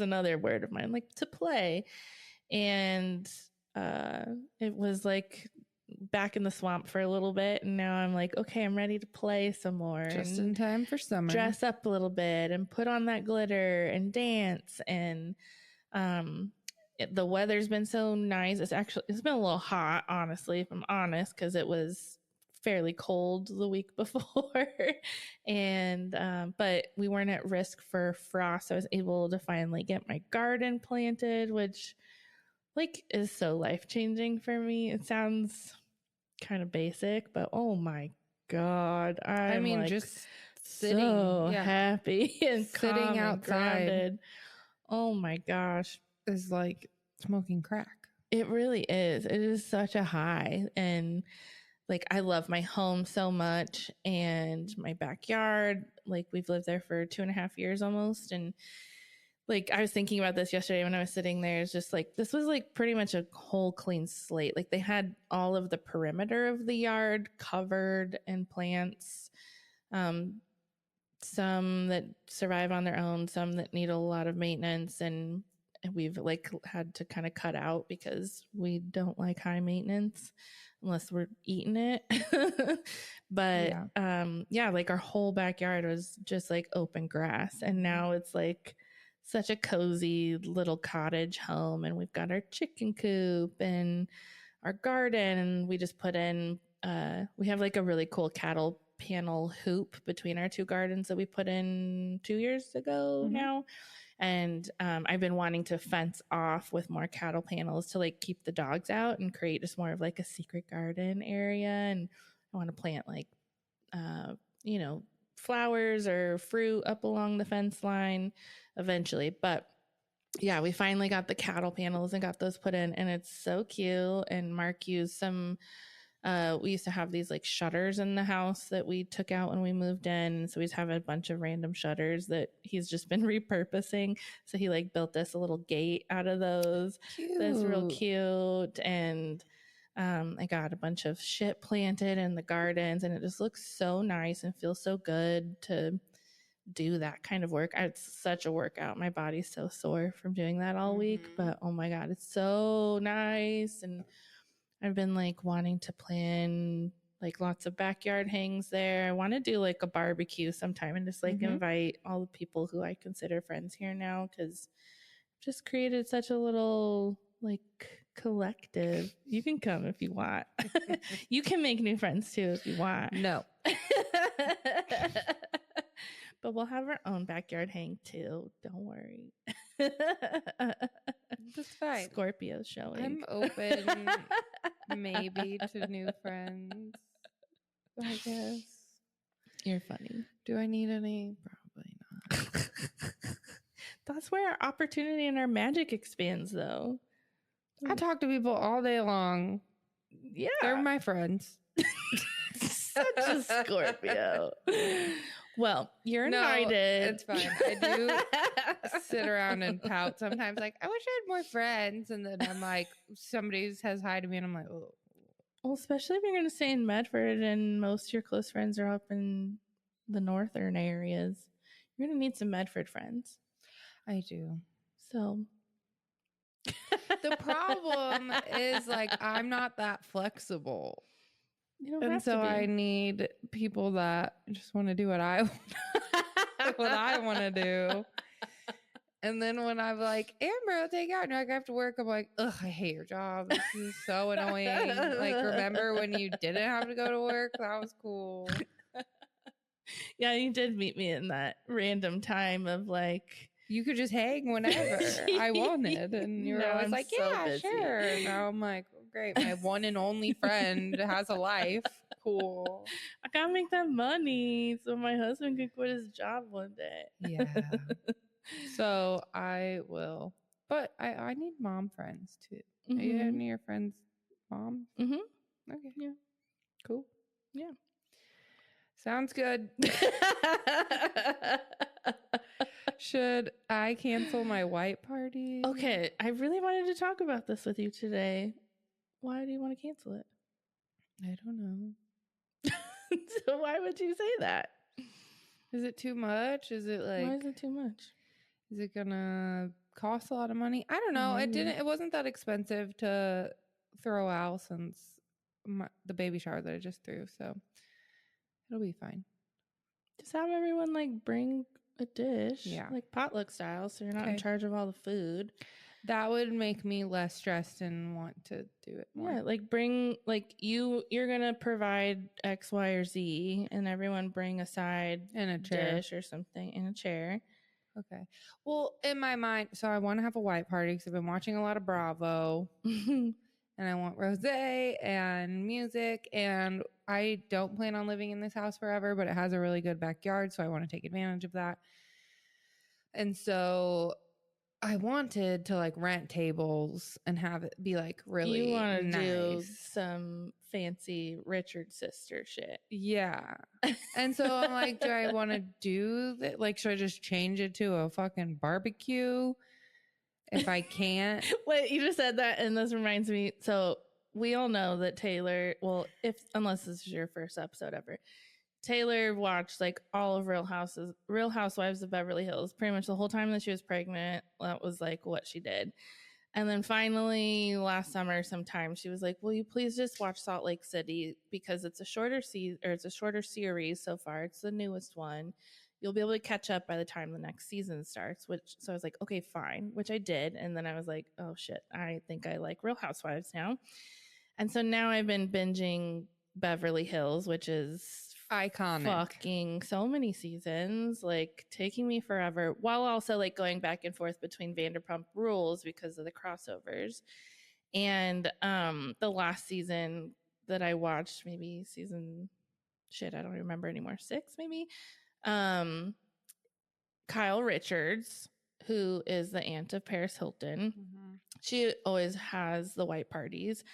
another word of mine, like to play. And it was like back in the swamp for a little bit, and now I'm like, okay, I'm ready to play some more, just in time for summer. Dress up a little bit and put on that glitter and dance. And the weather's been so nice. It's been a little hot, honestly, if I'm honest, because it was fairly cold the week before. And but we weren't at risk for frost. I was able to finally get my garden planted, which like is so life-changing for me. It sounds kind of basic, but oh my god, I mean, like just sitting, so happy and sitting outside and grounded. Oh my gosh, is like smoking crack. It really is. It is such a high. And like I love my home so much, and my backyard. Like we've lived there for 2.5 years almost, and like I was thinking about this yesterday when I was sitting there. It's just like, this was like pretty much a whole clean slate. Like they had all of the perimeter of the yard covered in plants. Some that survive on their own, some that need a lot of maintenance. And we've like had to kind of cut out because we don't like high maintenance unless we're eating it. But yeah, like our whole backyard was just like open grass, and now it's like such a cozy little cottage home, and we've got our chicken coop and our garden, and we just put in we have like a really cool cattle panel hoop between our two gardens that we put in 2 years ago now. And I've been wanting to fence off with more cattle panels to like keep the dogs out and create just more of like a secret garden area. And I want to plant like you know, flowers or fruit up along the fence line eventually. But yeah, we finally got the cattle panels and got those put in, and it's so cute. And Mark used some we used to have these like shutters in the house that we took out when we moved in, so we just have a bunch of random shutters that he's just been repurposing. So he like built us a little gate out of those. That's real cute. And I got a bunch of shit planted in the gardens, and it just looks so nice and feels so good to do that kind of work. It's such a workout. My body's so sore from doing that all week, but oh my God, it's so nice. And I've been like wanting to plan like lots of backyard hangs there. I want to do like a barbecue sometime and just like invite all the people who I consider friends here now, because I've just created such a little like collective. You can come if you want. You can make new friends too if you want. No. But we'll have our own backyard hang too. Don't worry. That's fine. Scorpio showing. I'm open maybe to new friends, I guess. You're funny. Do I need any? Probably not. That's where our opportunity and our magic expands, though. I talk to people all day long. Yeah. They're my friends. Such a Scorpio. Well, you're invited. It's fine. I do sit around and pout sometimes, like, I wish I had more friends. And then I'm like, somebody says hi to me, and I'm like, oh. Well, especially if you're going to stay in Medford and most of your close friends are up in the northern areas. You're going to need some Medford friends. I do. So the problem is, like, I'm not that flexible. And so I need people that just want to do what I want to do. And then when I'm like, Amber, I'll take out, and I have to work, I'm like, ugh, I hate your job. This is so annoying. Like, remember when you didn't have to go to work? That was cool. Yeah, you did meet me in that random time of like, you could just hang whenever I wanted. And you were always like, yeah, sure. Now I'm like, great. My one and only friend has a life. Cool. I gotta make that money so my husband can quit his job one day. Yeah. So I will. But I need mom friends too. Are you any of your friends' moms? Mm-hmm. Okay. Yeah. Cool. Yeah. Sounds good. Should I cancel my white party? Okay. I really wanted to talk about this with you today. Why do you want to cancel it? I don't know. So why would you say that? Is it too much? Is it like... Why is it too much? Is it gonna cost a lot of money? I don't know. It wasn't that expensive to throw out since the baby shower that I just threw. So it'll be fine. Just have everyone like bring a dish. Yeah. Like potluck style. So you're not in charge of all the food. That would make me less stressed and want to do it more. Yeah, like bring like you're gonna provide X, Y, or Z, and everyone bring a side and a dish or something in a chair. Okay. Well, in my mind, so I want to have a white party because I've been watching a lot of Bravo, and I want rosé and music, and I don't plan on living in this house forever, but it has a really good backyard, so I want to take advantage of that. And so I wanted to like rent tables and have it be like really You want to nice. do some fancy Richard sister shit. Yeah. And so I'm like, do I want to do that? Like, should I just change it to a fucking barbecue if I can't? Wait, you just said that, and this reminds me. So we all know that Taylar, well, unless this is your first episode ever, Taylar watched like all of Real Housewives of Beverly Hills pretty much the whole time that she was pregnant. That was like what she did. And then finally last summer sometime she was like, will you please just watch Salt Lake City because it's a shorter series so far. It's the newest one. You'll be able to catch up by the time the next season starts, so I was like, okay, fine, which I did. And then I was like, oh shit, I think I like Real Housewives now. And so now I've been binging Beverly Hills, which is iconic. Fucking so many seasons, like taking me forever, while also like going back and forth between Vanderpump Rules because of the crossovers. And the last season that I watched, maybe season I don't remember anymore, 6 maybe. Kyle Richards, who is the aunt of Paris Hilton, she always has the white parties,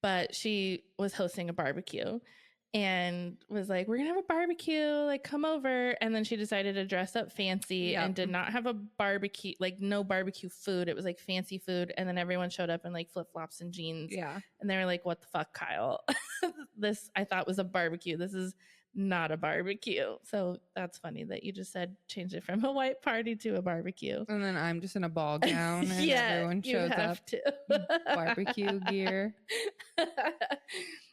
but she was hosting a barbecue and was like, we're gonna have a barbecue, like come over. And then she decided to dress up fancy and did not have a barbecue, like no barbecue food. It was like fancy food. And then everyone showed up in like flip-flops and jeans. Yeah. And they were like, what the fuck, Kyle? This I thought was a barbecue. This is not a barbecue. So that's funny that you just said change it from a white party to a barbecue. And then I'm just in a ball gown and everyone shows up to. barbecue gear.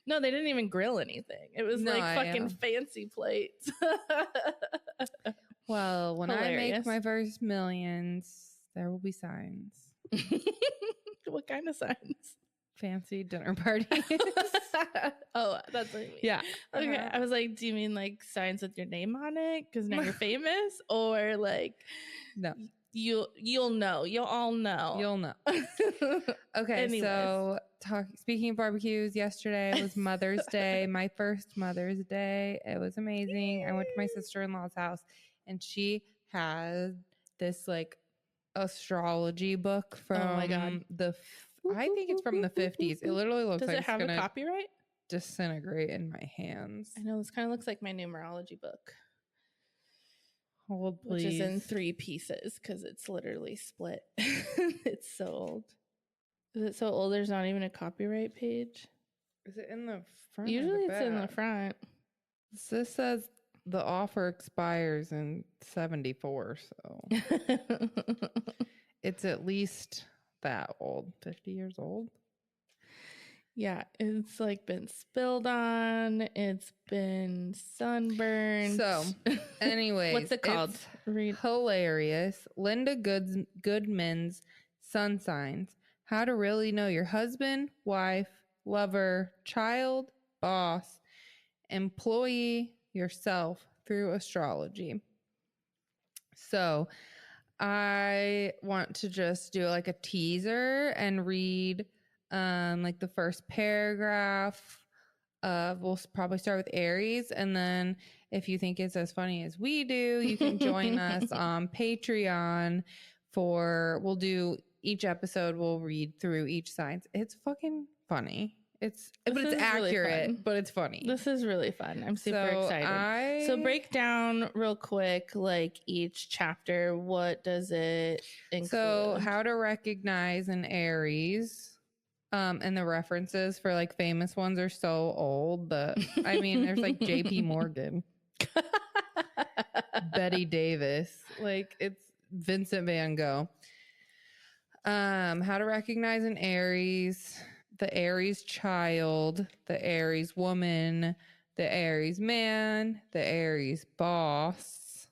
No, they didn't even grill anything. It was fucking fancy plates. Well, when I make my first millions, there will be signs. What kind of signs? Fancy dinner parties. Oh, that's what I mean. Yeah. Okay. I was like, do you mean like signs with your name on it? Because now you're famous? Or like, no. You'll know. You'll all know. You'll know. Okay. Anyways. So speaking of barbecues, yesterday was Mother's Day, my first Mother's Day. It was amazing. I went to my sister-in-law's house and she had this like astrology book from I think it's from the 50s. It literally looks like it's gonna a copyright? Disintegrate in my hands. I know, this kind of looks like my numerology book. Hold, please. Which is in 3 pieces because it's literally split. It's so old. Is it so old there's not even a copyright page? Is it in the front? Usually it's in the front. This says the offer expires in 74, so it's at least that old, 50 years old. Yeah, it's like been spilled on. It's been sunburned. So, anyways, what's it called? Read. Hilarious. Linda Goodman's Sun Signs: How to Really Know Your Husband, Wife, Lover, Child, Boss, Employee, Yourself through astrology. So, I want to just do like a teaser and read like the first paragraph of, we'll probably start with Aries, and then if you think it's as funny as we do, you can join us on Patreon we'll do each episode, we'll read through each sign. It's fucking funny. It's accurate, really, but it's funny. This is really fun. I'm super excited. So break down real quick, like each chapter. What does it include? So how to recognize an Aries. And the references for like famous ones are so old, but I mean, there's like JP Morgan, Betty Davis, like it's Vincent Van Gogh. How to recognize an Aries, the Aries child, the Aries woman, the Aries man, the Aries boss,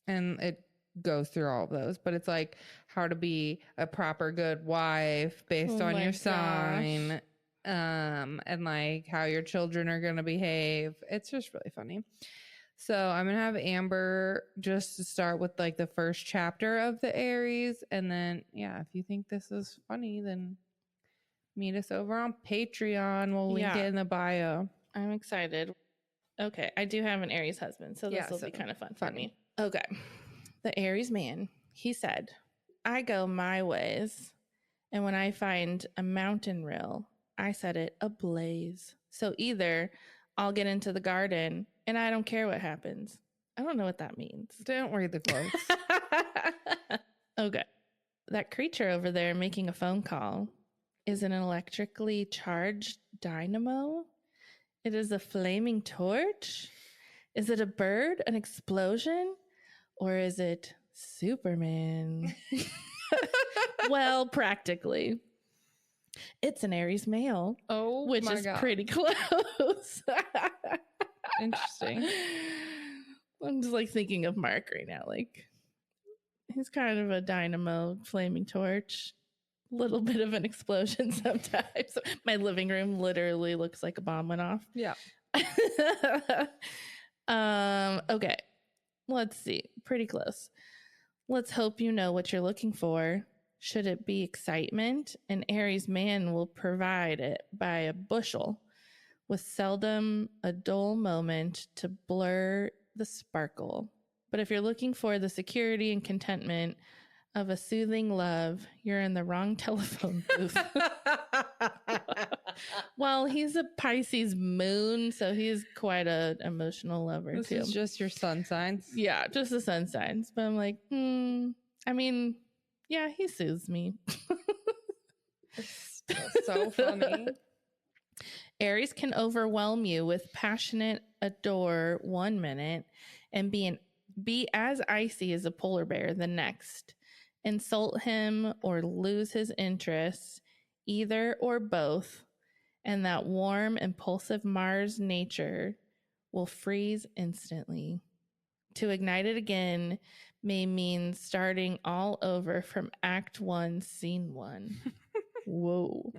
and it goes through all of those, but it's like how to be a proper good wife based on your sign, and like how your children are going to behave. It's just really funny. So I'm going to have Amber just to start with like the first chapter of the Aries, and then if you think this is funny, then meet us over on Patreon. We'll link it in the bio. I'm excited. Okay, I do have an Aries husband, so this will be kind of fun for me. Okay. The Aries man, he said, I go my ways, and when I find a mountain rill, I set it ablaze. So either I'll get into the garden, and I don't care what happens. I don't know what that means. Don't read the quotes. Okay. That creature over there making a phone call is an electrically charged dynamo. It is a flaming torch. Is it a bird, an explosion, or is it Superman? Well, practically. It's an Aries male. Oh, which my is God. pretty close. Interesting. I'm just like thinking of Mark right now. Like, he's kind of a dynamo, flaming torch, little bit of an explosion sometimes. My living room literally looks like a bomb went off. Yeah. Okay. Let's see. Pretty close. Let's hope you know what you're looking for. Should it be excitement? An Aries man will provide it by a bushel, with seldom a dull moment to blur the sparkle. But if you're looking for the security and contentment of a soothing love, you're in the wrong telephone booth. Well, he's a Pisces moon, so he's quite an emotional lover this too. This is just your sun signs. Yeah, just the sun signs. But I'm like, I mean, yeah, he soothes me. It's so funny. Aries can overwhelm you with passionate adore 1 minute and be as icy as a polar bear the next. Insult him or lose his interests, either or both, and that warm, impulsive Mars nature will freeze instantly. To ignite it again may mean starting all over from Act 1, Scene 1. Whoa.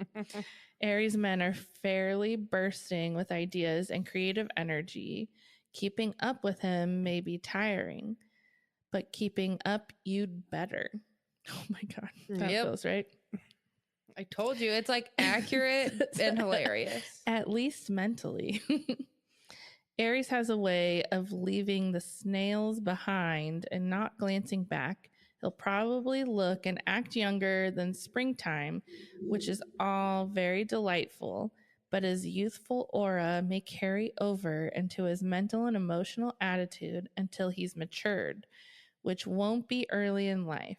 Aries men are fairly bursting with ideas and creative energy. Keeping up with him may be tiring, but keeping up, you'd better. Oh my God. That feels right. I told you, it's like accurate and hilarious. At least mentally. Aries has a way of leaving the snails behind and not glancing back. He'll probably look and act younger than springtime, which is all very delightful, but his youthful aura may carry over into his mental and emotional attitude until he's matured, which won't be early in life.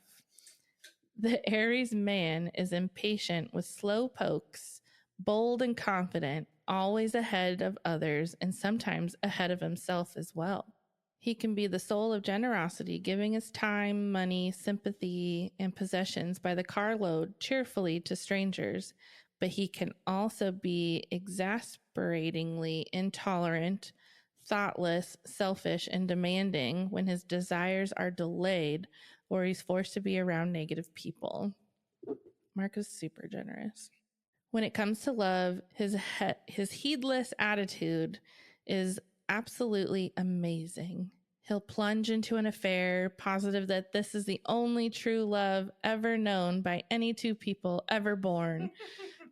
The Aries man is impatient with slow pokes, bold and confident, always ahead of others, and sometimes ahead of himself as well. He can be the soul of generosity, giving his time, money, sympathy, and possessions by the carload cheerfully to strangers, but he can also be exasperatingly intolerant, thoughtless, selfish, and demanding when his desires are delayed or he's forced to be around negative people. Mark is super generous. When it comes to love, his heedless attitude is absolutely amazing. He'll plunge into an affair, positive that this is the only true love ever known by any two people ever born,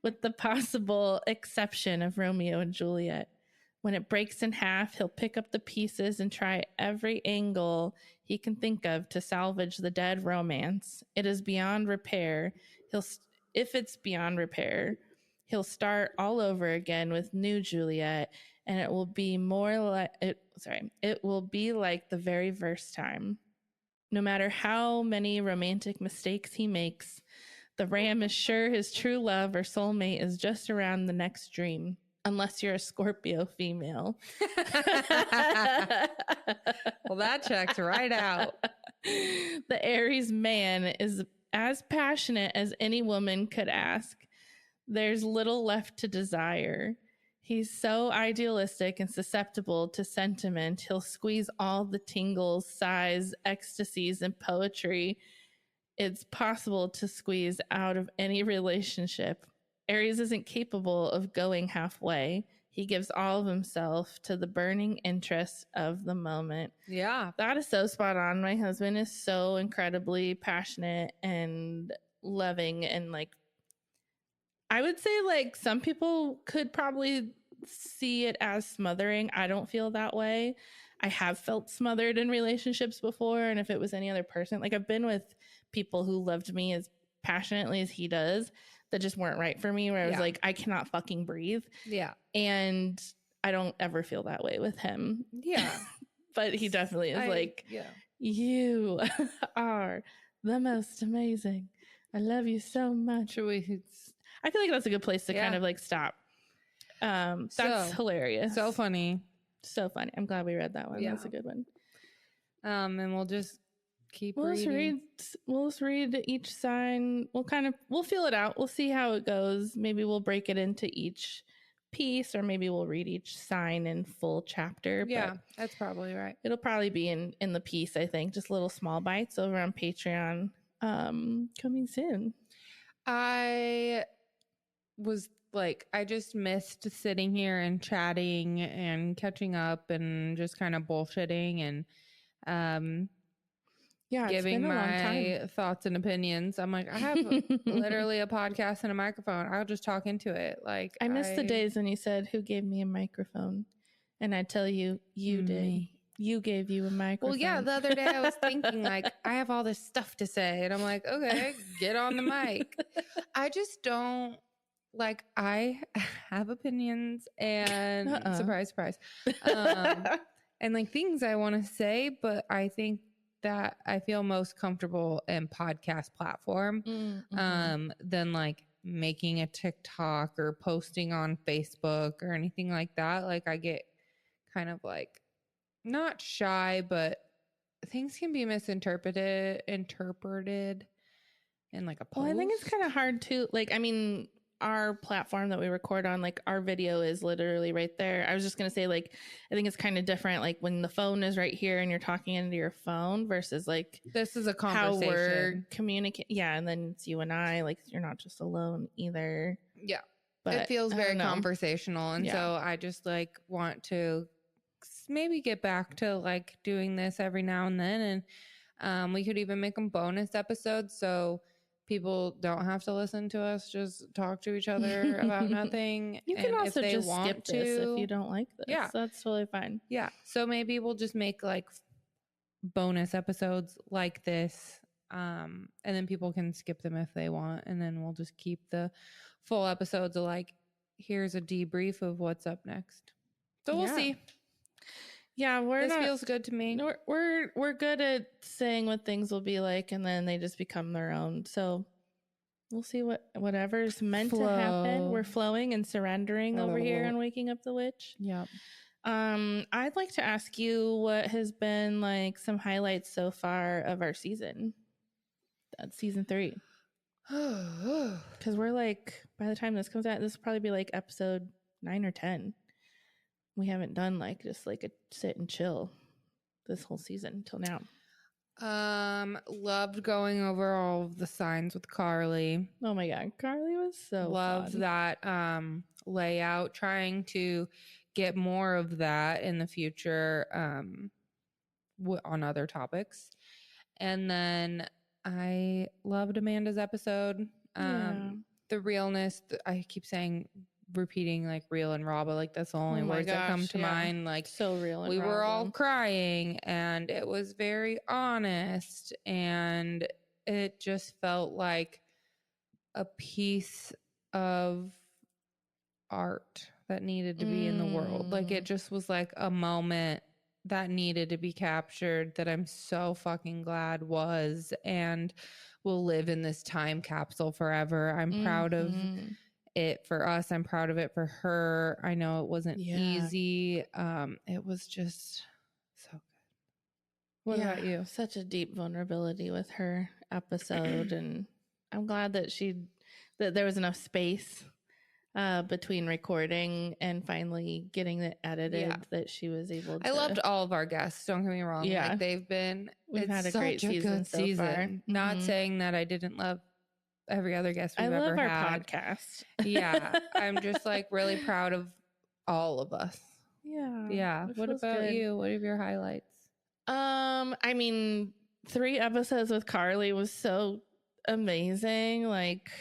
with the possible exception of Romeo and Juliet. When it breaks in half, he'll pick up the pieces and try every angle he can think of to salvage the dead romance. It is beyond repair. If it's beyond repair, he'll start all over again with new Juliet, and it will be it will be like the very first time. No matter how many romantic mistakes he makes, the ram is sure his true love or soulmate is just around the next dream. Unless you're a Scorpio female. Well, that checks right out. The Aries man is as passionate as any woman could ask. There's little left to desire. He's so idealistic and susceptible to sentiment. He'll squeeze all the tingles, sighs, ecstasies, and poetry it's possible to squeeze out of any relationship. Aries isn't capable of going halfway. He gives all of himself to the burning interests of the moment. Yeah. That is so spot on. My husband is so incredibly passionate and loving, and like, I would say like some people could probably see it as smothering. I don't feel that way. I have felt smothered in relationships before, and if it was any other person, like I've been with people who loved me as passionately as he does that just weren't right for me, where I was like, I cannot fucking breathe. Yeah. And I don't ever feel that way with him. Yeah. But he definitely is you are the most amazing. I love you so much. I feel like that's a good place to kind of like stop. That's hilarious. So funny. So funny. I'm glad we read that one. Yeah. That's a good one. And we'll just keep reading. We'll just read each sign. We'll feel it out. We'll see how it goes. Maybe we'll break it into each piece, or maybe we'll read each sign in full chapter. Yeah, that's probably right. It'll probably be in the piece, I think. Just little small bites over on Patreon. Coming soon. I was like, I just missed sitting here and chatting and catching up and just kind of bullshitting and giving my thoughts and opinions. I'm like, I have literally a podcast and a microphone. I'll just talk into it. Like, I miss the days when you said, "Who gave me a microphone?" And I tell you, you did. You gave you a microphone. Well, yeah, the other day I was thinking, like, I have all this stuff to say. And I'm like, okay, get on the mic. I just don't, like, I have opinions and surprise, surprise. And, like, things I want to say, but I think that I feel most comfortable in podcast platform than, like, making a TikTok or posting on Facebook or anything like that. Like, I get kind of, like, not shy, but things can be interpreted in like a post. Well, I think it's kind of hard to, like, I mean, our platform that we record on, like, our video is literally right there. I was just going to say, like, I think it's kind of different, like, when the phone is right here and you're talking into your phone versus, like, this is a conversation. How we're communicating. Yeah, and then it's you and I, like, you're not just alone either. Yeah. But it feels very conversational. And so I just, like, want to maybe get back to, like, doing this every now and then, and we could even make them bonus episodes so people don't have to listen to us just talk to each other about nothing. You can also just skip this if you don't like this. Yeah, that's totally fine. Yeah, so maybe we'll just make, like, bonus episodes like this, and then people can skip them if they want, and then we'll just keep the full episodes of, like, here's a debrief of what's up next. So we'll see. Yeah, this feels good to me. We're good at saying what things will be like, and then they just become their own. So we'll see whatever's meant to happen. We're flowing and surrendering over here on Waking Up the Witch. Yeah. I'd like to ask you what has been, like, some highlights so far of our season. That's season 3. Because we're, like, by the time this comes out, this will probably be like episode 9 or 10. We haven't done, like, just, like, a sit and chill this whole season until now. Loved going over all of the signs with Carly. Oh my god, Carly was so loved fun. That layout, trying to get more of that in the future on other topics. And then I loved Amanda's episode. The realness, I keep repeating, like, real and raw, but, like, that's the only words that come to mind. Like, so real and we raw, were all crying, and it was very honest, and it just felt like a piece of art that needed to be in the world. Like, it just was like a moment that needed to be captured that I'm so fucking glad was and will live in this time capsule forever. I'm proud of it for us. I'm proud of it for her. I know it wasn't easy. It was just so good. What about you? Such a deep vulnerability with her episode, and I'm glad that there was enough space between recording and finally getting it edited that she was able to. I loved all of our guests, don't get me wrong. Yeah, like, we've had a great season so far. Not saying that I didn't love every other guest we've ever had. I love our podcast. Yeah, I'm just, like, really proud of all of us. Yeah. What about you? What are your highlights? I mean, 3 episodes with Carly was so amazing. Like,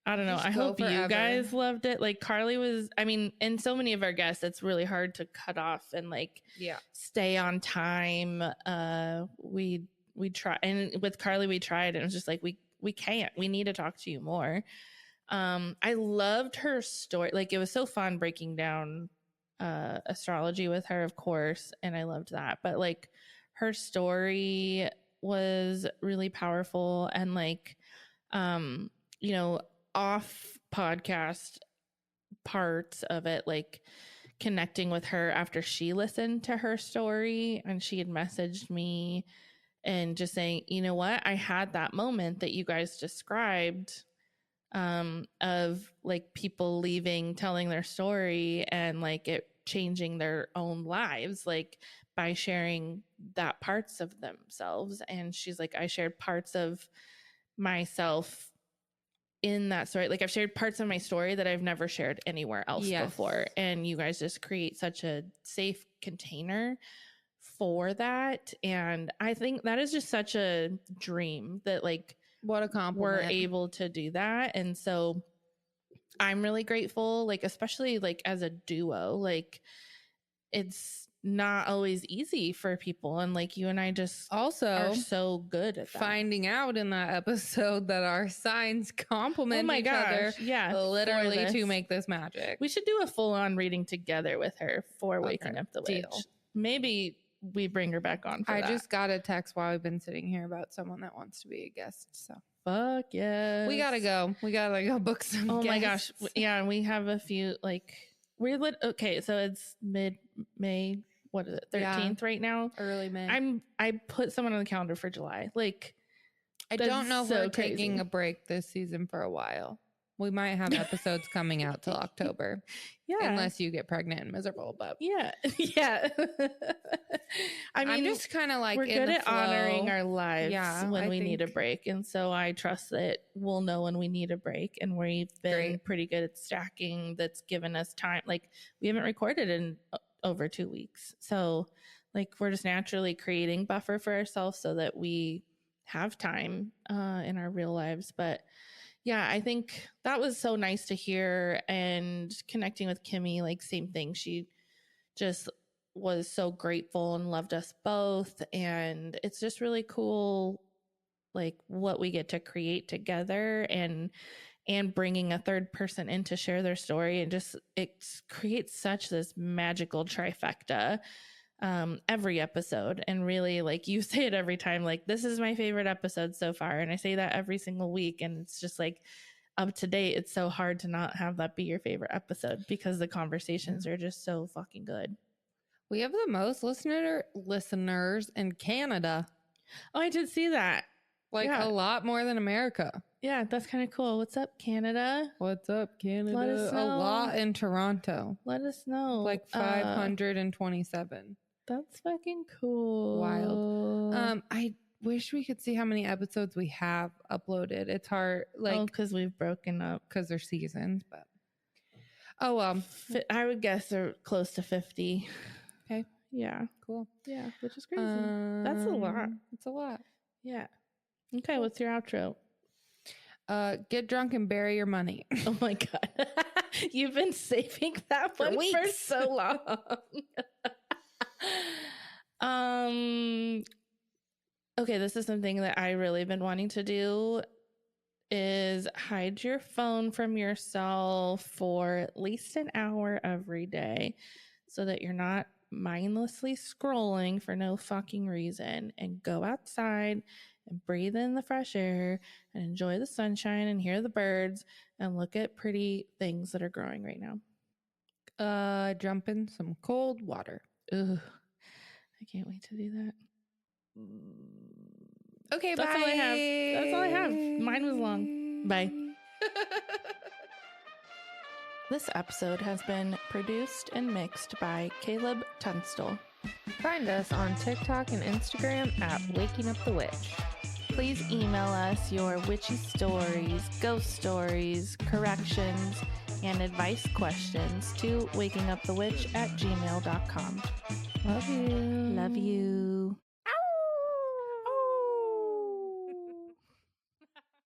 I don't know. I hope you guys loved it. Like, Carly was, I mean, and so many of our guests, it's really hard to cut off and, like, stay on time. We try, and with Carly we tried, and it was just like, we can't. We need to talk to you more. I loved her story. Like, it was so fun breaking down astrology with her, of course, and I loved that. But, like, her story was really powerful, and, like, off podcast parts of it, like, connecting with her after she listened to her story, and she had messaged me and just saying, you know what, I had that moment that you guys described, of like people leaving, telling their story, and like it changing their own lives, like by sharing that parts of themselves. And she's like, I shared parts of myself in that story. Like I've shared parts of my story that I've never shared anywhere else before. And you guys just create such a safe container for that. And I think that is just such a dream that like, what a compliment, we're able to do that. And so I'm really grateful, like, especially like as a duo, like it's not always easy for people. And like you and I just also are so good at that. Finding out in that episode that our signs complement each other, literally to make this magic. We should do a full-on reading together with her for Waking Up the Witch. Deal. Maybe we bring her back on for that. I just got a text while we've been sitting here about someone that wants to be a guest. So fuck yes. We gotta go book some guests. My gosh. Yeah, we have a few, like, okay, so it's mid-May. What is it? 13th right now? Early May. I put someone on the calendar for July. Like, I don't know if we're taking a break this season for a while. We might have episodes coming out till October. Yeah. Unless you get pregnant and miserable, but yeah. Yeah. I mean, I'm just kind of like, we're good at honoring our lives when we need a break. And so I trust that we'll know when we need a break. And we've been pretty good at stacking. That's given us time. Like, we haven't recorded in over 2 weeks. So like, we're just naturally creating buffer for ourselves so that we have time in our real lives. But yeah, I think that was so nice to hear. And connecting with Kimmy, like, same thing. She just was so grateful and loved us both. And it's just really cool, like, what we get to create together, and bringing a third person in to share their story. And just, it creates such this magical trifecta every episode. And really, like, you say it every time, like, this is my favorite episode so far. And I say that every single week. And it's just like, up to date, it's so hard to not have that be your favorite episode, because the conversations are just so fucking good. We have the most listeners in Canada. Oh, I did see that. Like, a lot more than America. Yeah, that's kind of cool. What's up, Canada? What's up, Canada? Let us know. A lot in Toronto. Let us know. Like 527. That's fucking cool. Wild. I wish we could see how many episodes we have uploaded. It's hard, like, because we've broken up, because they're seasons. But oh well, I would guess they're close to 50. Okay. Yeah. Cool. Yeah, which is crazy. That's a lot. It's a lot. Yeah. Okay. What's your outro? Get drunk and bury your money. Oh my god, you've been saving that one for so long. Okay, this is something that I really been wanting to do, is hide your phone from yourself for at least an hour every day, so that you're not mindlessly scrolling for no fucking reason, and go outside and breathe in the fresh air and enjoy the sunshine and hear the birds and look at pretty things that are growing right now. Jump in some cold water. Ugh. I can't wait to do that. Okay, That's bye. all I have. That's all I have. Mine was long. Bye. This episode has been produced and mixed by Caleb Tunstall. Find us on TikTok and Instagram at Waking Up the Witch. Please email us your witchy stories, ghost stories, corrections, and advice questions to wakingupthewitch@gmail.com. Love you. Love you.